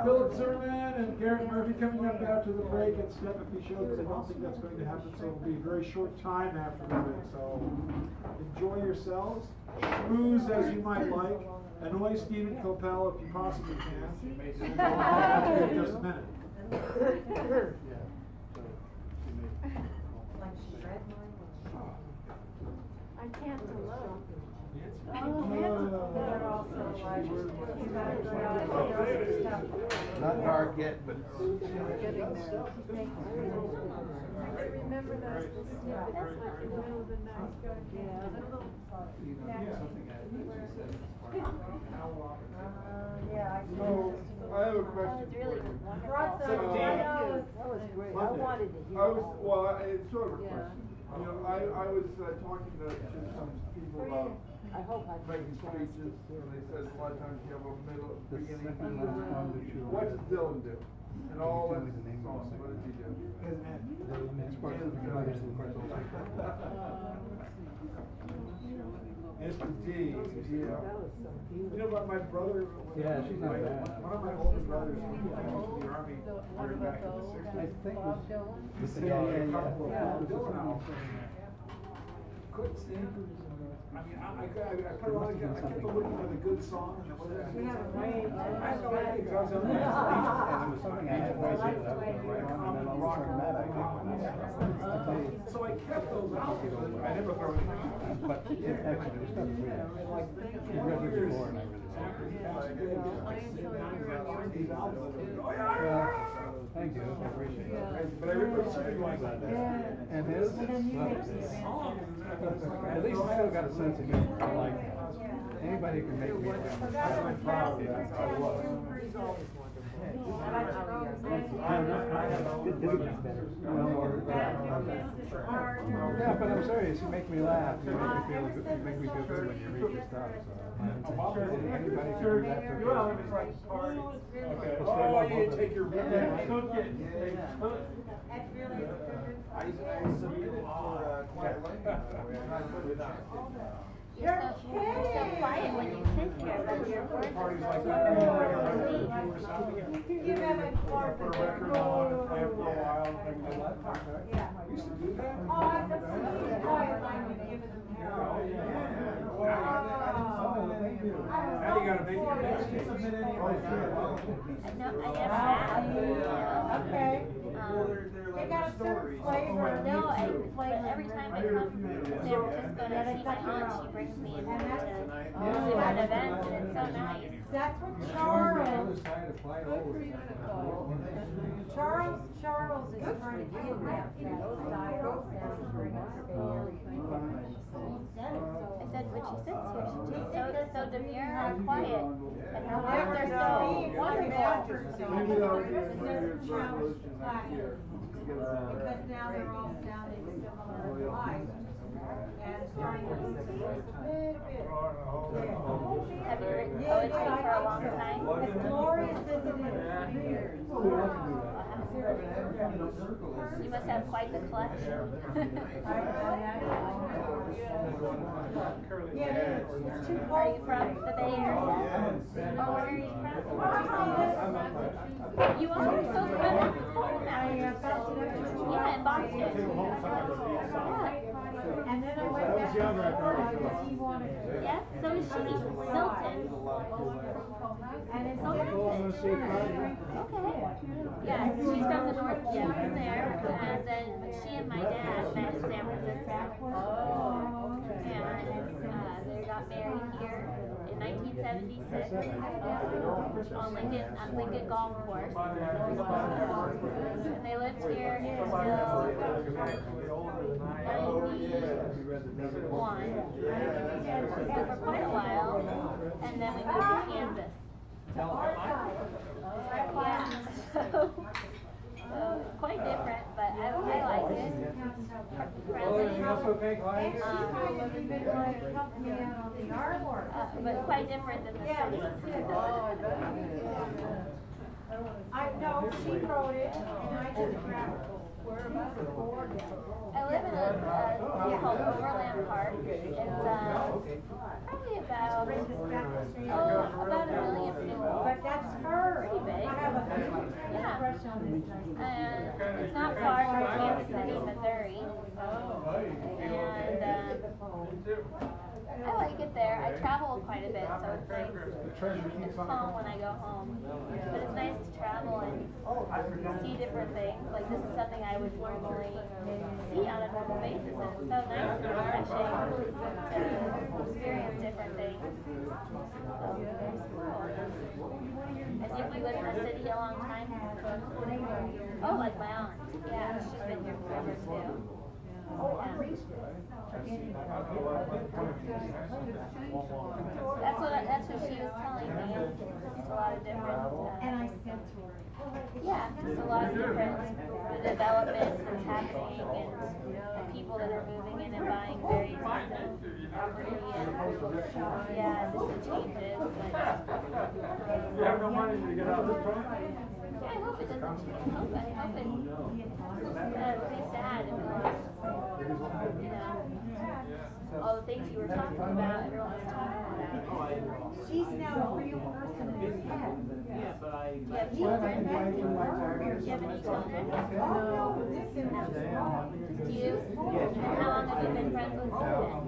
Philip Zimmerman and Garrett Murphy coming up after the break, and Steph, if he shows, I don't think that's going to happen, so it'll be a very short time after the break. So enjoy yourselves, schmooze as you might like, annoy Stephen Copel if you possibly can. In just a minute. I can't alone. Not dark yet, but Getting there. I can remember those snippets like in the middle of the night. Yeah, I have a question for you. That was great. I wanted to hear that. Well, it's sort of a question. You know, I was talking to some people about I hope I making speeches, and they said a lot of times you have a middle, beginning, and what does Dylan do? And all that songs, what does he do? Mr. D, yeah. You know about my brother? Yeah, she's not bad. One of my older brothers went to the army way back in the 60s. I think it was Dylan albums. Couldn't sing. I mean, I put it on again. I kept looking at a good song. And We have a range. I had no idea because I was on the and it was something I had right on, and then all of a sudden that I So I kept those albums. I never throw anything out. But actually, there's stuff weird. I've read it before, and I thank you, I appreciate it. But I remember something like that. And his, at least I still got a sense of humor. I like it. Anybody can make me laugh. I'm proud of that. I was. Yeah, but I'm serious. You make me laugh. You make me feel good. You make me feel good when you read your stuff. So anybody can do that. Okay. Oh, you take your cook it. I submitted for Quiet Lane. You're so quiet when you sit here, but your voice Parties is like so that. You haven't fought Put a record on and play it for a while. Yeah. We used to do that. Oh, I said, please, quiet line would give them hell. Now you gotta make your next case. No, I never have. Okay. They got a certain flavor. No, but every time I come from San Francisco to see my aunt, she brings me into different events, and it's so nice. That's what Charles is trying to kidnap that style and bring us to I said, when she sits here, she's just so demure and quiet, and her words are so wonderful. Maybe that'll be a New Year's resolution next year. because now they're all sounding similar alike. And trying to little bit. Have you written poetry for a long time? As glorious as it is. You must have quite the collection. Yeah, it is. It's too Are you cold. from the Bay Area? Or where are you from? You are so from yeah, in Boston. Yeah. And then I went back to Florida because he wanted to. Yes, so is she. Milton. And it's Okay. Yeah, she's from the north, yeah, from there. And then she and my dad met in San Francisco. And they got married here in 1976 on Lincoln Golf Course. And they lived here until 91. So for quite a while. And then we moved to Kansas. Yeah. So quite different, but I like it. But quite different than the city. I know, she wrote it, and I just traveled. I live in a city called Overland Park. It's probably about a million people. But that's her. Pretty big. I have a Yeah. crush on this guy. And it's not far from Kansas City, Missouri. And I like it there. I travel quite a bit, so it's nice. It's home when I go home. But it's nice to travel and see different things. Like this is something I would normally see on a normal basis, and it's so nice and refreshing to experience different things. So, it's cool. As if you lived in the city a long time. Oh, like my aunt. Yeah, she's been here forever too. That's what she was telling me. Just a lot of different. And I said to her, Yeah, just a lot of different development that's happening and people that are moving in and buying very expensive property and yeah, just the changes. But You have no money to get out of this joint? yeah, I hope it doesn't change. I hope it it'll be sad if it was, you know, all the things you were talking about, everyone was talking about. she's now a real person in his head. Yeah, but you have children? Do you have any children? Oh, no, this is Just you? And how long have you been friends with Steven?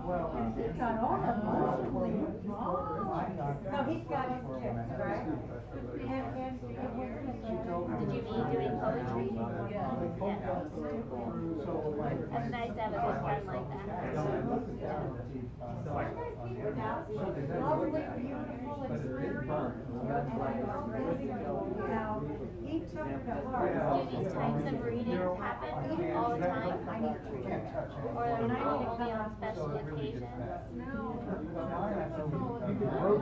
He's got all the emotionally involved. So he's got his gifts, right? And Did you meet doing poetry? Yeah. That's nice to have a good friend like that. lovely, beautiful experience. Now, he took it to heart. Do these types of readings happen all the time? Or are they only on special occasions?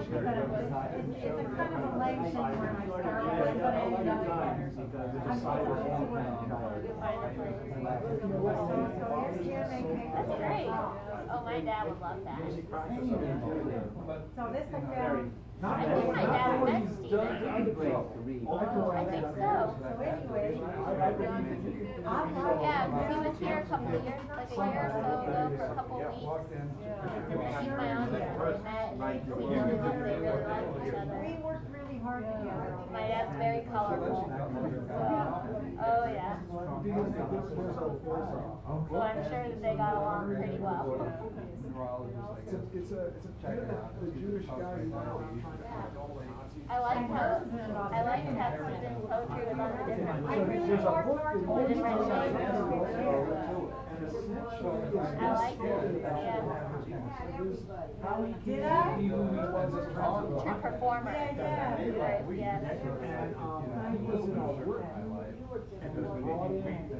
It's a kind of elation when I started, but I ended up better. I'm so That's great. Oh, my dad would love that. So this will go. I think my dad met Steven. I think so. So anyway, Yeah, because he was here a couple of years, like a year or so ago for a couple of weeks. And he and my aunt met and they really liked each other. we worked really hard together. My dad's very colorful. So, oh yeah. So I'm sure that they got along pretty well. The Jewish guy. I like how Steven's poetry was on the different I really worked hard. different shapes. I like it. Yeah. Did I? True performer. Yeah. Right, yeah.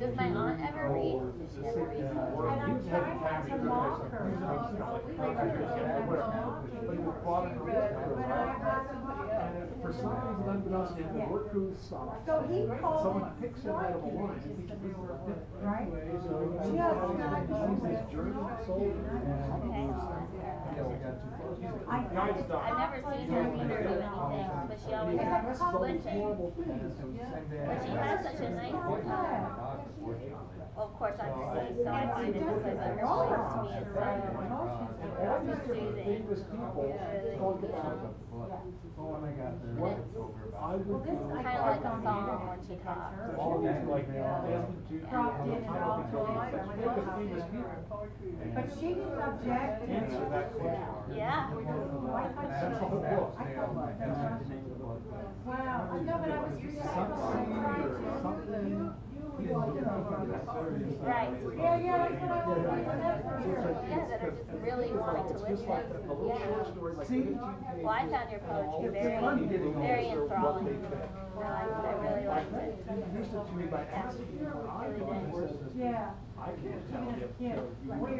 Does my aunt ever read? Does she ever read poetry? And I'm trying not to mock her. For some reason, unbeknownst to the work crew stopped. So he called Someone picks him out of a line. right? So I've never seen her read or do anything, but she always listens. But she has such a nice, well, of course, I'm her niece, so I find it this way, but her voice to me is so soothing. Kind of like a song when she talks. But she didn't object. Yeah. Wow, I know, but I was reading Right. Yeah, that's what I was Yeah, that are just really wanting to listen. Yeah. Well, I found your poetry very, very enthralling. I really liked it. Yeah. I can't tell you.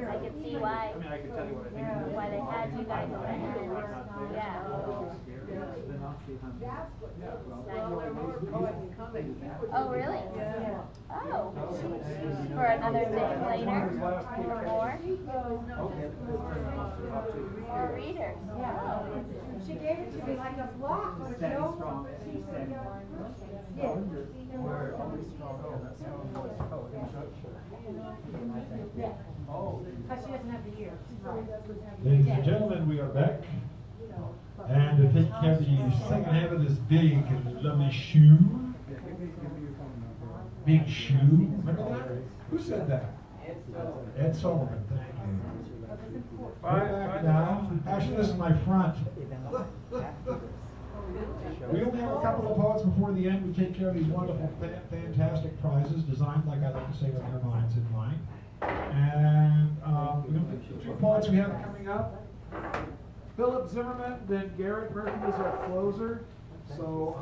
I could see why. I mean, I can tell you what I think. Why they had you guys in the end. Yeah. Well, there are more poets coming. Oh, really? Yeah. Oh. For another thing later? For more? More readers? Yeah. She gave it to me like a block with no. Yeah. We're always stronger. That's how we always code. Yeah. Because she doesn't have the ear. Ladies and gentlemen, we are back. And to take care of the second half of this big and lovely shoe. Big shoe. Remember that? Who said that? Ed Sullivan. Thank you. We're back now. Actually, this is my front. We only have a couple of poets before the end. We take care of these wonderful, fantastic prizes designed, like I like to say, with their minds in mind. And two poets we have coming up. Philip Zimmerman, then Garrett Murphy is our closer. So,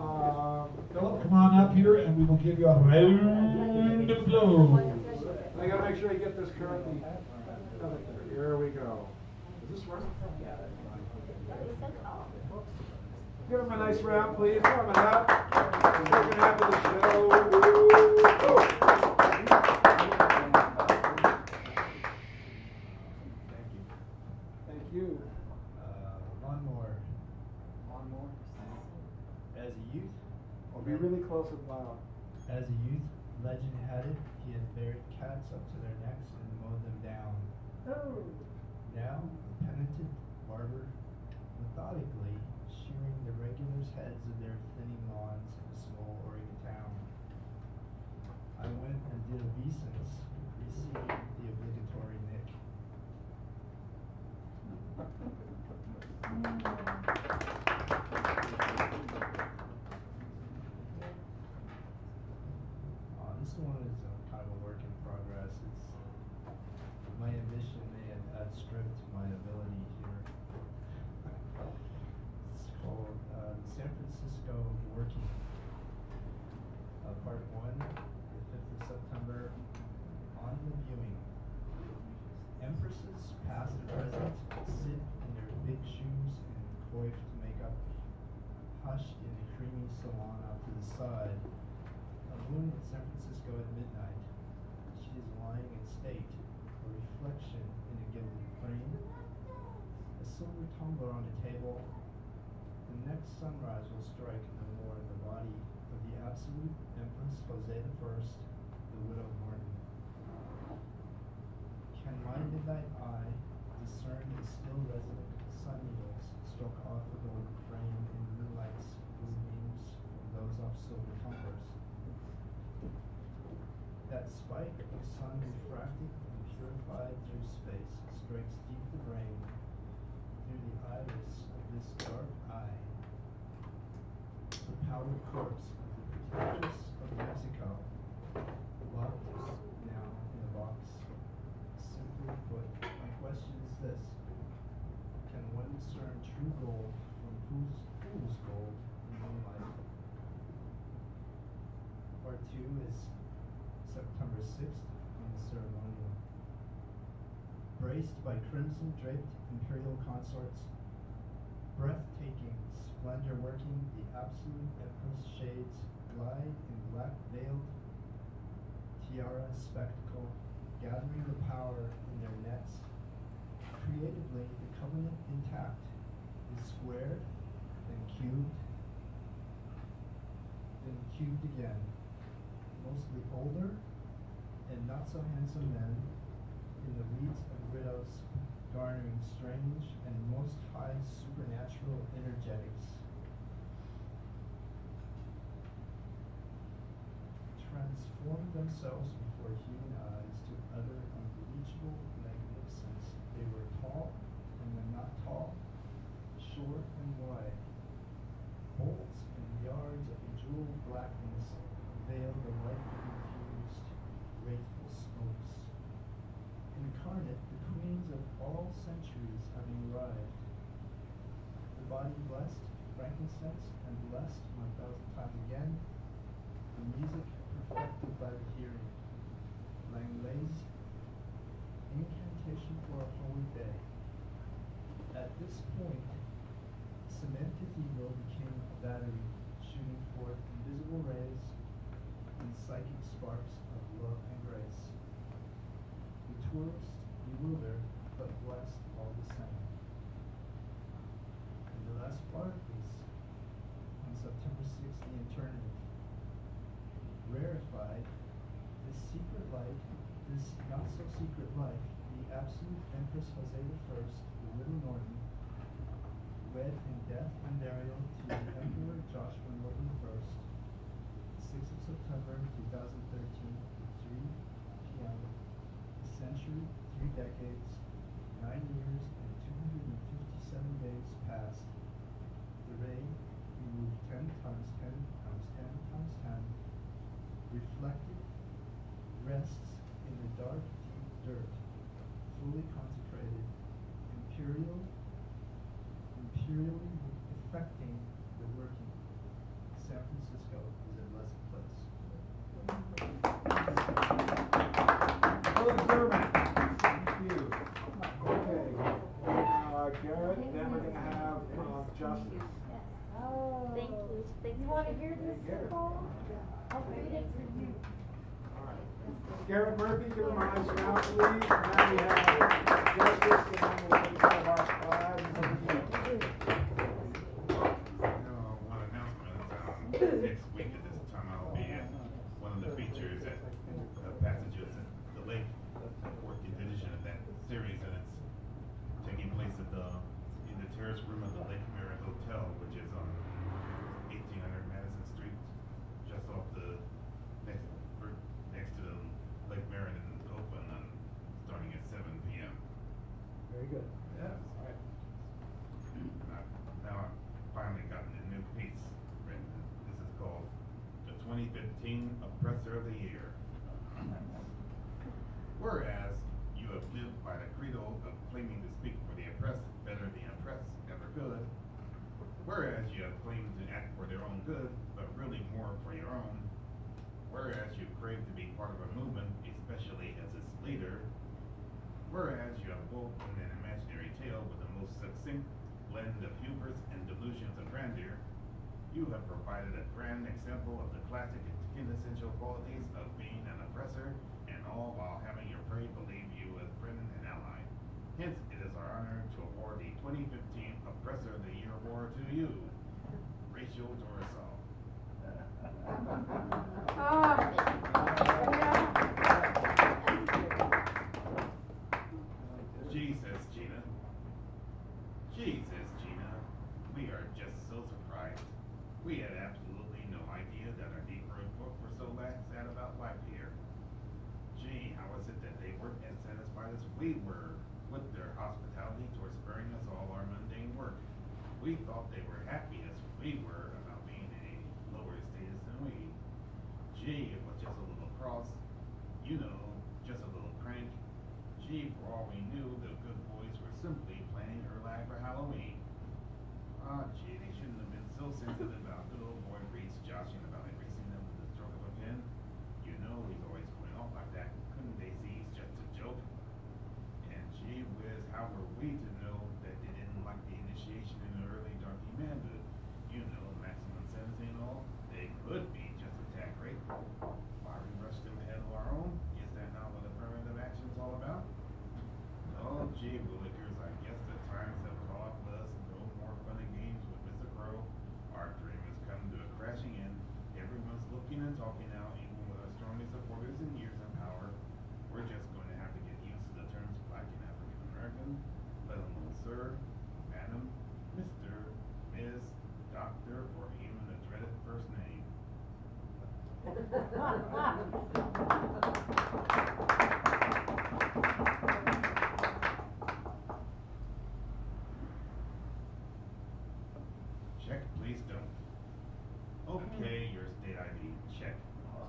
Philip, come on up here and we will give you a round of applause. I gotta make sure I get this correctly. Here we go. Is this right? Give him a nice round, please. Warm it up. Second half of the show. Thank you. One more. As a youth, I'll be really close and loud. as a youth, legend had it, he had buried cats up to their necks and mowed them down. Now, a penitent barber, methodically shearing the regulars' heads of their thinning lawns in a small Oregon town. I went and did obeisance, received the obligatory nick. This one is kind of a work in progress. It's my ambition may have outstripped my ability here. It's called San Francisco Working. Part 1, the 5th of September, on the viewing. Empresses, past and present, sit in their big shoes and coiffed makeup, hushed in a creamy salon off to the side. A moon in San Francisco at midnight. She is lying in state, a reflection in a gilded frame. A silver tumbler on the table. The next sunrise will strike no more the body of the absolute Empress Jose I, the widow Morton. Can my midnight eye discern the still resident sun needles struck off the golden frame in moonlight's blue beams from those off silver tumblers? That spike of sun refracted and purified through space strikes deep the brain through the iris of this dark eye. The powdered corpse of the protectress of Mexico, locked now in a box. Simply put, my question is this: can one discern true gold from fool's gold in moonlight? Part 2 is September 6th on the ceremonial. Braced by crimson draped imperial consorts, breathtaking splendor working, the absolute empress shades glide in black veiled tiara spectacle, gathering the power in their nets. Creatively, the covenant intact is squared, then cubed again. Mostly older and not so handsome men in the weeds of widows, garnering strange and most high supernatural energetics. Transform themselves before human eyes to utter unreachable magnificence. They were tall and when not tall, short and wide. Bolts and yards of jeweled blackness veil the light-infused, grateful smokes. Incarnate, the queens of all centuries having arrived. The body blessed, frankincense, and blessed 1,000 times again. The music perfected by the hearing. Langlay's incantation for a holy day. At this point, cement cathedral became a battery, shooting forth invisible rays and psychic sparks of love and grace. The tourists bewildered, but blessed all the same. And the last part is on September 6th, the internment. Rarefied, this secret light, this not so secret life, the absolute Empress Jose I, the Little Norton, wed in death and burial to the Emperor Joshua Norton I, 6th of September 2013, 3 p.m. A century, 3 decades, 9 years, and 257 days passed. The ray removed 10 times 10 times 10 times 10, reflected, rests in the dark, deep dirt, fully consecrated, imperially affecting the working. San Francisco is a blessed place. Well observant. Thank you. Okay. Garrett, then we're going to have Justice. Oh. Thank you. You want to hear this, Nicole? I'll read it for you. Garrett Murphy, give him a nice round, please. And now we have Justice, and then we'll take one of our flags. One announcement. Next week at this time I'll be at one of the features at Passages at the Lake, the 14th edition of that series, and it's taking place at in the terrace room of the Lake Mirror Hotel, which is on 1800 Madison Street, just off the next to the Lake Merritt in Oakland, starting at 7 p.m. Very good. Yeah. All right. Now I've finally gotten a new piece written. This is called the 2015 Oppressor of the Year. Whereas you have lived by the credo of claiming to speak for the oppressed better the oppressed ever could, whereas you have claimed to act for their own good, but really more for your own, whereas you crave to be part of a movement, especially as its leader, whereas you have woven an imaginary tale with the most succinct blend of hubris and delusions of grandeur, you have provided a grand example of the classic and quintessential qualities of being an oppressor, and all while having your prey believe you a friend and ally. Hence, it is our honor to award the 2015 Oppressor of the Year award to you, Rachel Dorisol. Gee, says Gina. Gee, says Gina. We are just so surprised. We had absolutely no idea that our deep root folk were so sad about life here. Gee, how is it that they weren't as satisfied as we were with their hospitality towards sparing us all our mundane work? We thought they were happy as we were about being in a lower status than we. Gee, it was just a little cross, you know, just a little crank. Gee, for all we knew, the good boys were simply planning her lag for Halloween. Ah, gee, they shouldn't have been so sensitive about good old boy Reese joshing about erasing them with the stroke of a pen. You know he's always going off like that. Couldn't they see he's just a joke? And gee whiz, how were we to know that they didn't like the initiation in the early darky manhood? You know, maximum sentencing and all. They could be just a tad grateful. Why we rushed them ahead of our own? Is that not what affirmative action talking now, even with our strongest supporters in years in power, we're just going to have to get used to the terms Black and African American, let alone sir, madam, Mr., Ms., Doctor, or even the dreaded first name. Check, please don't. Okay, your state ID, check.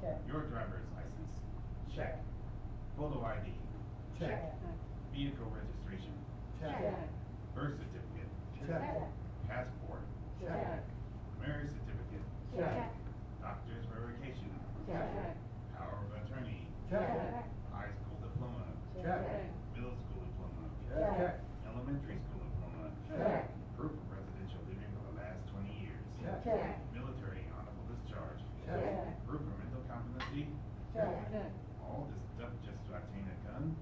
Check. Your driver's license, check. Photo ID, check. Vehicle registration, Check. birth certificate, Check. passport, Check. marriage certificate, Check. doctor's verification, Check. power of attorney, Check. high school diploma, Check. middle school diploma, Check. elementary school diploma, Check. proof of residential living for the last 20 years, Check. military honorable discharge, Check. proof of mental competency, Check. all this stuff just to obtain a gun?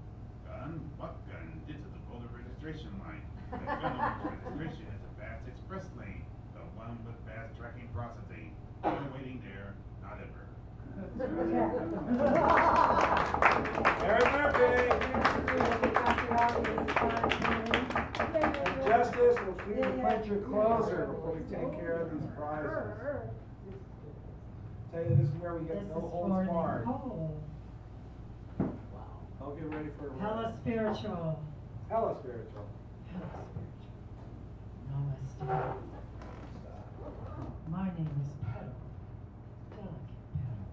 Gun? What gun? This is the voter registration line. The gun owner's registration is a fast express lane, the one with fast tracking processing. No waiting there, not ever. Mary Murphy! Justice, will please appoint your closer before we take care of these prizes. Tell you, this is where we get no holds barred. I'll get ready for a ride. Hella spiritual. Hella spiritual. Namaste. My name is Petal, delicate Petal.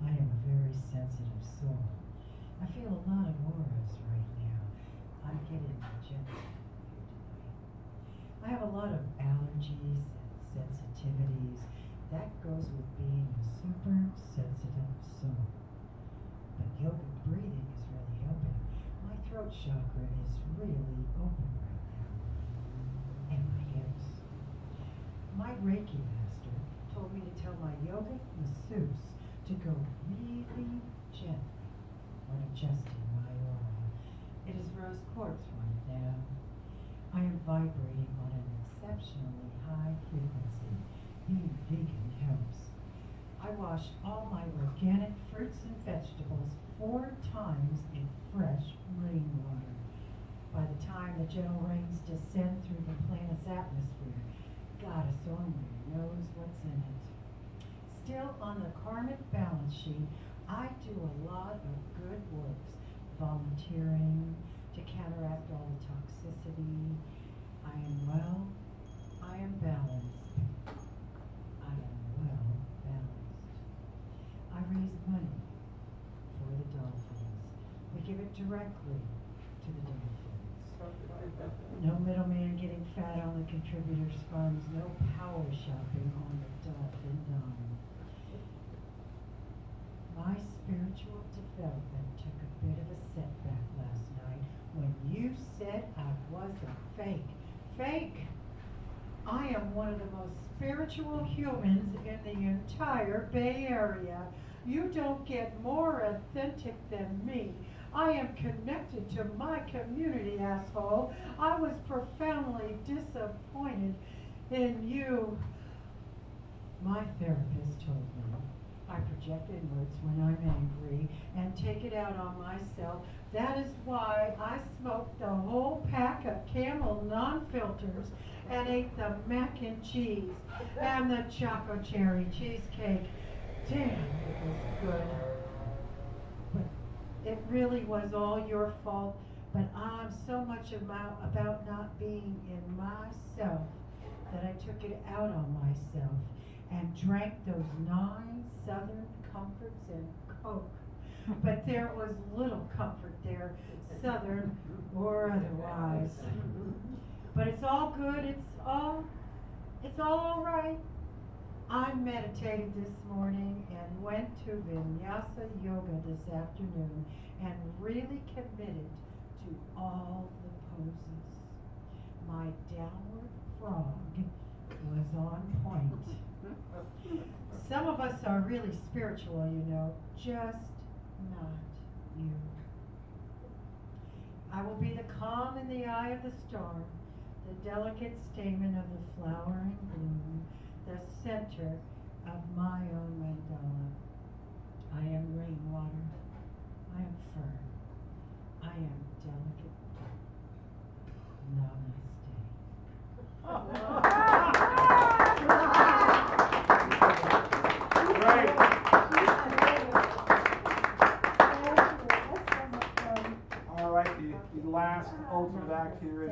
I am a very sensitive soul. I feel a lot of auras right now. I'm getting rejected here tonight. I have a lot of allergies and sensitivities. That goes with being a super sensitive soul. But yoga breathing is really helping. My throat chakra is really open right now. And my hips. My Reiki master told me to tell my yogic masseuse to go really gently when adjusting my aura. It is rose quartz right now. I am vibrating on an exceptionally high frequency. Being vegan helps. I wash all my organic fruits and vegetables 4 times in fresh rainwater. By the time the gentle rains descend through the planet's atmosphere, Goddess only knows what's in it. Still on the karmic balance sheet, I do a lot of good works, volunteering to counteract all the toxicity. I am well, I am balanced. I am well balanced. I raise money for the dolphins. We give it directly to the dolphins. No middleman getting fat on the contributors' funds. No power shopping on the dolphin dime. My spiritual development took a bit of a setback last night when you said I wasn't fake. Fake! I am one of the most spiritual humans in the entire Bay Area. You don't get more authentic than me. I am connected to my community, asshole. I was profoundly disappointed in you. My therapist told me I project inwards when I'm angry and take it out on myself. That is why I smoked the whole pack of Camel non-filters and ate the mac and cheese and the chocolate cherry cheesecake. Damn, it was good. But it really was all your fault. But I'm so much about not being in myself that I took it out on myself and drank those 9 Southern Comforts and Coke. But there was little comfort there, Southern or otherwise. But it's all good, it's all right. I meditated this morning and went to Vinyasa Yoga this afternoon and really committed to all the poses. My downward frog was on point. Some of us are really spiritual, you know, just not you. I will be the calm in the eye of the storm, the delicate stamen of the flowering bloom, the center of my own mandala.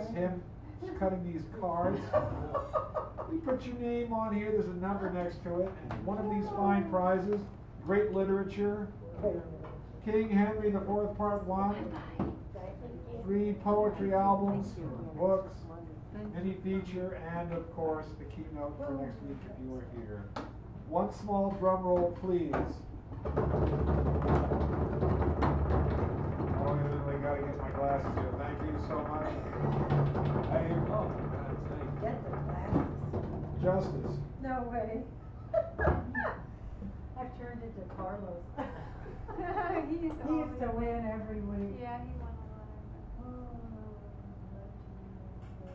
That's him cutting these cards. You put your name on here, there's a number next to it, and one of these fine prizes, great literature, King Henry IV Part 1, 3 poetry albums, books, mini feature, and of course the keynote for next week if you were here. One small drum roll, please. Oh, I really gotta get my glasses here. Thank you so much. Oh, for God's sake. Get the glasses. Justice. No way. I've turned into Carlos. He used to He used to win every week. Yeah, he won a lot of Okay.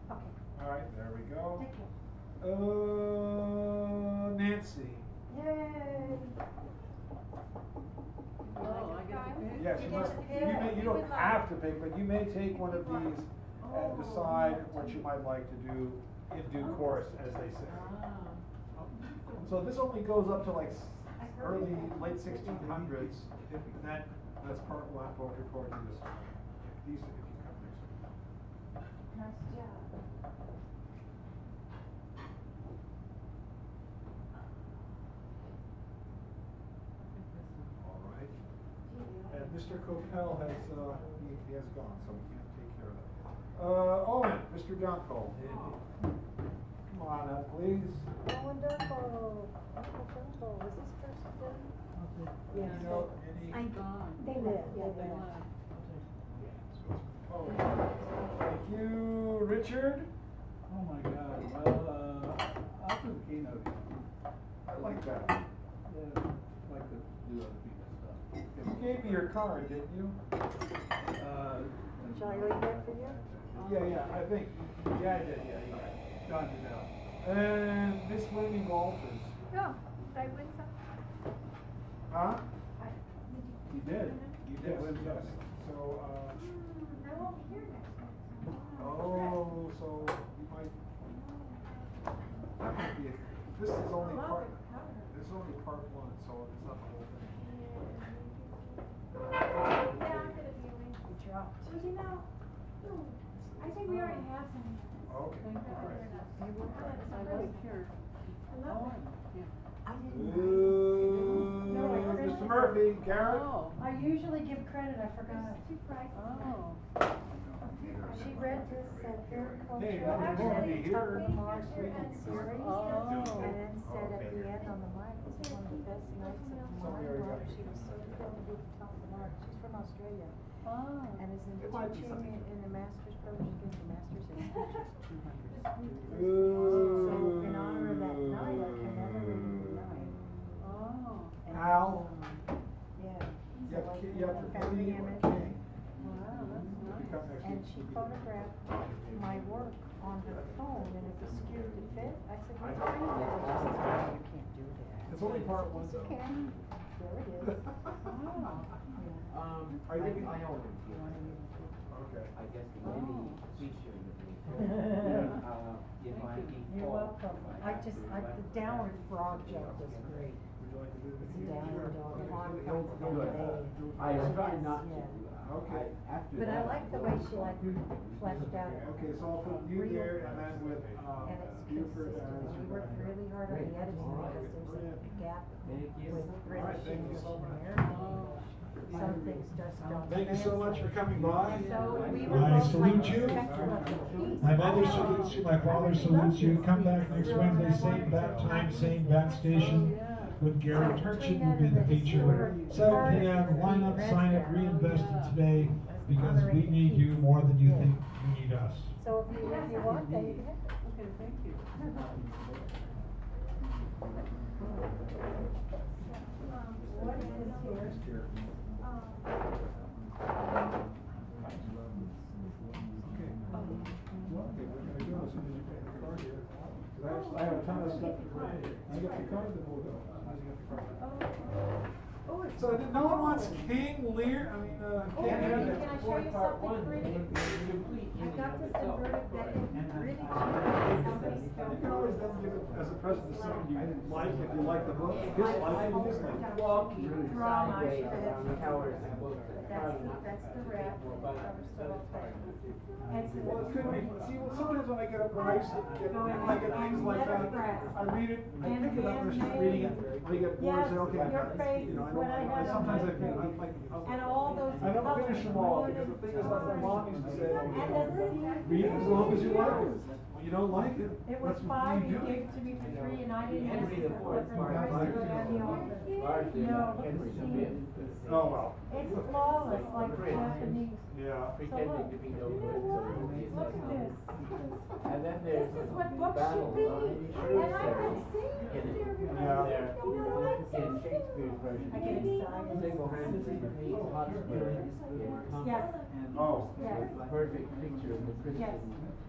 All right, there we go. Take it. Nancy. Yay. Oh, I get to pick? Yes, you must. You don't have to pick, but you may take one of these and decide what you might like to do in due course, as they say. So this only goes up to like late 1600s. That's part one, poetry, poetry. These, if you come next. Nice job. All right. And Mr. Coppell has he has gone, so we can't take care of that. Owen, Mr. Dunkel. Come on up, please. Owen Dunkel. Uncle Dunkel. Was this person done? You know, any? I'm gone. They did. Yeah, They they left. Oh, thank you, Richard. Oh my God, well, I'll do the keynote. I like that. Yeah, I like to do other people's stuff. You gave me your card, didn't you? Shall I leave that for you? Yeah, I think. Yeah, I did. Yeah, you got it. John did that. And Miss Wendy Walters. No, did I win some? Huh? You did. You did did, win yes. something. So, I won't be here next week. oh, so you might. That might be. This is only part. This is only part one, so it's not the whole thing. Yeah, I'm gonna be away. Good job. Susie, no. I think we already have some. Okay. Thank you. All right. I like your. Hello. I didn't Ooh, No, I printed Mr. Murphy, Garrett. Oh, I usually give credit, I forgot. Two prizes. oh. She read this agriculture. Hey, Well, I'm actually, going to be Top of here. the March weekend series. Oh. And then said at the end on the mic, this is one of the best nights of my life. She was so thrilled to be at the top of the March. She's from Australia. Oh. And is in It might be teaching something. in the master's program, she's getting the master's and teaches 200 students. Ooh. So in honor of that night, I commemorated the night. Oh. And, Al. Yeah. You So have, I you have found the King or image. King. Wow, that's You nice. come next And week. she photographed my work on her phone and it was skewed to fit. I said, "What's wrong with it?" She says, "Oh, you can't do that." It's only part one, Yes, you though. can. There it is. Are you thinking? I own it here. Okay. I guess the mini feature that we if I You're welcome. The downward frog joke was great. It's a downward dog. I was trying not to. Okay. But I like the way she fleshed out. Okay, so I'll put you there and then with, And it's Buford consistent. We worked really hard on the editing because there's a gap Thank you. with British thank you English so and much. American. Some things just don't. Thank you so much for coming by. So we were I both salute like you. the spectrum of the piece. My mother salutes you, my father salutes you. Come back next Wednesday, same bat time, same bat station. With Gary Turchin will be the feature. 7 p.m. Line up, sign up, reinvest in today because we need you more than you think you need us. So if you want, then you can have it. Okay, thank you. What is this here? I have a ton of stuff to grade. I get the card, then we'll go. So no one wants King Lear, I mean, King Can Henry. I show you something pretty? I got this inverted deck, really cheap. Somebody spelled always then give it as a present to someone you like, if you like the book, dislike, you dislike. Walking Drama, sideways I around the towers and books. That's the rep, I'm still okay. And so. Well, it could be, see, well, sometimes when I get a price, when I get things like that, I read it, I pick it up, and I start reading it, I get bored, and say, okay, I got it. You know, sometimes I feel, I'm like, And all those. I don't finish them all, because the thing is, like my mom used to say, And read it as long as you like it. When you don't like it, it was that's what 5, you you do. gave it to me for 3, and I didn't ask Henry you the for Fourth, the price Mark to go down the office. Mark the No, Henry the see, Fifth. Oh, well. it's flawless, like Japanese. Yeah. Pretending to be no good, so he won't be Look at this. And then there's This is what books battle should be, on and I haven't seen in it. Yeah. there, in Shakespeare's version, I get excited. single-handedly defeats Hotspur in combat. Yes. Oh. Yes. Perfect picture of the Christian Yes.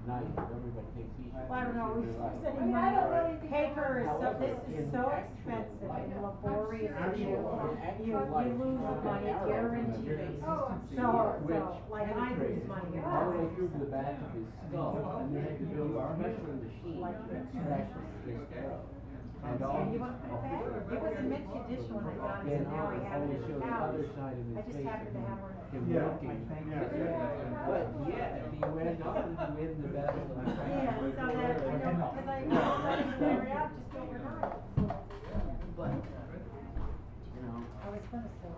knight, everybody thinks he should Well, I don't know, we be should like. send money, paper is so, this is so expensive and laborious to do. You lose money guaranteed. So, like I lose money. All the way through to the back of his skull, and they had to build a special machine that scratches his skull. And all And you wanna put it back? It was a mint condition when I got it, then and now I have it always in show the the house. other side of his I just face happen to have her. him Yeah. looking. Yeah. But yet, he went on to win the battle of Yeah, so that, I know, because I figured it out just overnight. But, you know, I was gonna say.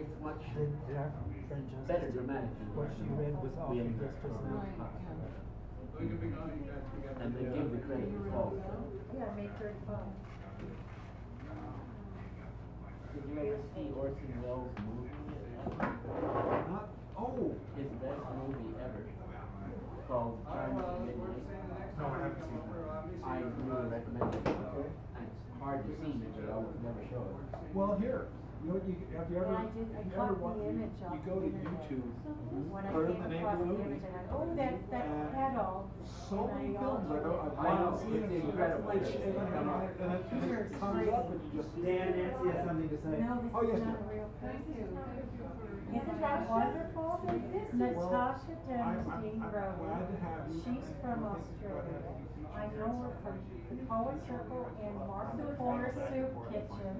it's much Did our friend Justin, better dramatic than what she read was off we of ever this just now? And they give the credit to Falk. Yeah, I made 35. Did you ever see Orson Welles' movie? Not, oh. His best movie ever, called Time of the Midnight. No, I haven't seen that. I really recommend it. It's hard to see because I almost never show it. Well, here, you know, have you ever, And I if you ever caught want, the image you off go the to internet. YouTube, When I put in came the name across of the the movie. image, and I, oh, that's pedal. So many films I know, I've I know, not seen it's it, incredible. and it comes up and you just. Dan, Nancy has something to say. No, this Oh, yes, is not ma'am. a real person. Isn't that wonderful? Natasha Dempsey I'm wrote glad to it. have you. She's from Australia. I know her from the Poet Circle and Martha Porter's Soup Kitchen.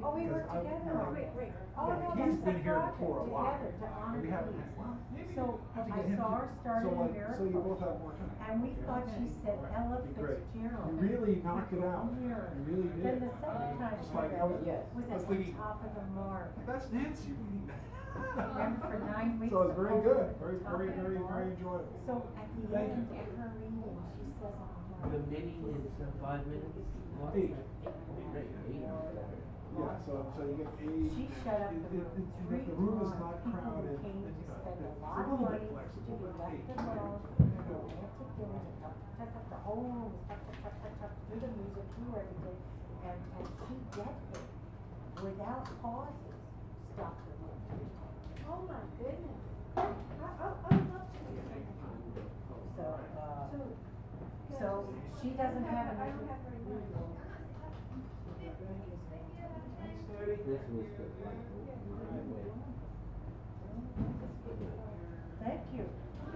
Oh, we worked together on it. Oh, no, He's that's been the here project, before a lot. together to honor We haven't, these. well, maybe So have to I get him saw to- her start so in like, Miracle. so you both have more time. And we thought she said Ella Be great. Fitzgerald. You really knocked it out. Here. You really did. Then the second time Just she like, read I was, it was I was at the thinking, top of the mark. that's Nancy reading that. Remember for 9 weeks. So it's very over good, the very, top very, of the very, mark. very enjoyable. So at the Thank end you. of her reading, she says, The mini is 5 minutes. long. 8. Great, 8. Yeah, so you get 8. She shut up the room. The room is not People crowded. who came to spend a It's lot a of little money bit to flexible, be but left 8. alone, romantic dinners, the whole room was through the music, through everything, and she gets it without pauses, stopped the room. Oh my goodness. I love so she doesn't have an. This was delightful. Thank you.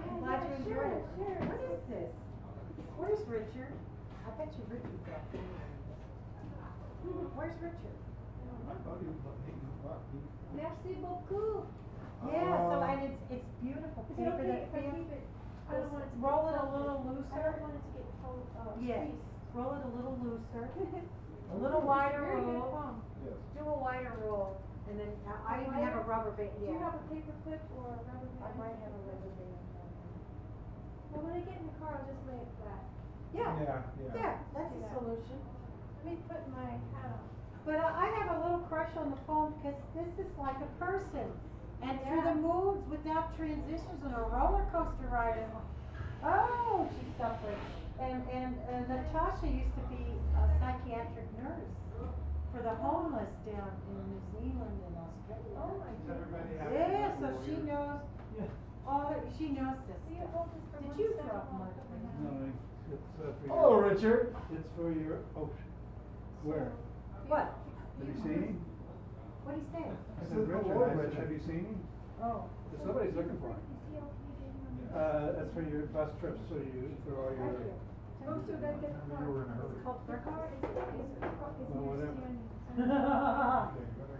I'm glad you enjoyed it. What is this? Where's Richard? I bet you Richard's out there. Where's Richard? Merci beaucoup. Yeah, so and it's beautiful Is it paper okay that if I feels. keep it? I don't want it to Roll get it a folded. little I looser. don't want it to get folded, Yes, creased. roll it a little looser. A little wider Very good roll. palm. Do a wider roll, and then I even have a rubber band. Do you Yeah. have a paper clip or a rubber band? I might have a rubber band. Well, when I get in the car, I'll just lay it flat. Yeah, Yeah. yeah, that's Do a that. solution. Let me put my hat on. But I have a little crush on the phone because this is like a person. And through the Yeah. moods without transitions on a roller coaster ride. And, oh, she's suffering. And Natasha used to be a psychiatric nurse for the homeless down in New Zealand and Australia. Oh my goodness. Yeah, so she knows all that, she knows this Do you stuff. hold this for Did 1 you second drop while I mine? put my hat No, on? it's for your. Hello, Richard. It's for your, oh, where? What? Have you seen him? What'd he say? I Says said, Richard, hello, I said, Richard. have you seen him? Oh. If somebody's looking for him. Is he okay? That's for your bus trips, so for all Thank your you. Most of them get You were in a hurry. It's called their car is Well, whatever.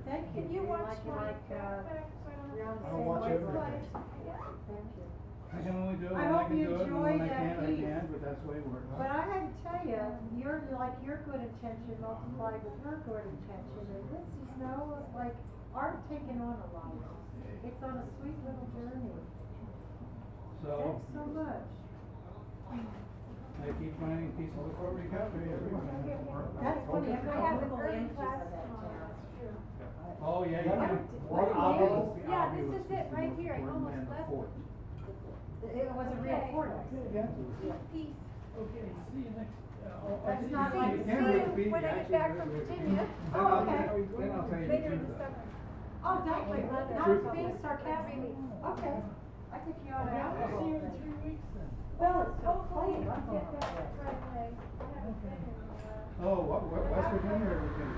Thank you. Can you watch You're my like, backpack so I you're on the I don't same watch wavelength. everything. Thank you. I can only do it I when I hope can you do it, and enjoy when I that can't, I piece. can't, but that's the way it works. But I had to tell you, your good intention multiplied with her good intention, and this is like art taking on a life. It's on a sweet little journey. So, Thanks so much. I keep finding pieces of pottery every time. That's funny, I have an Google early images class of that tomorrow, town. that's true. Oh, yeah, you What can. a- what a day. Yeah, this is it right here, I almost left. It was a real fort. Peace. Okay, see you next, That's not See like. you You can't read the soon beat, when I you get actually back read from the beat. Virginia. Then Oh, I'll- okay. Then I'll tell you the Later in truth. the summer. Oh, definitely, not being sarcastic. Okay. I think you ought to have. I'll see you in 3 weeks then. Well, It's so hopefully cold. I'll get that right away. I haven't been in a while. Oh, what, West Virginia or Virginia?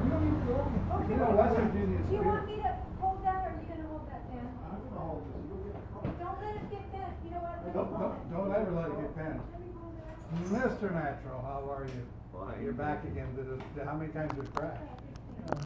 You don't even go. You know, West Virginia is Do you weird. want me to hold that, or are you gonna hold that, Dan? I'm gonna hold this. You'll get a call. Don't let it get bent, you know what? Let me Don't, hold it. don't ever let it get bent. Let me hold it. Mr. Natural, how are you? You're back again. How many times did it crack?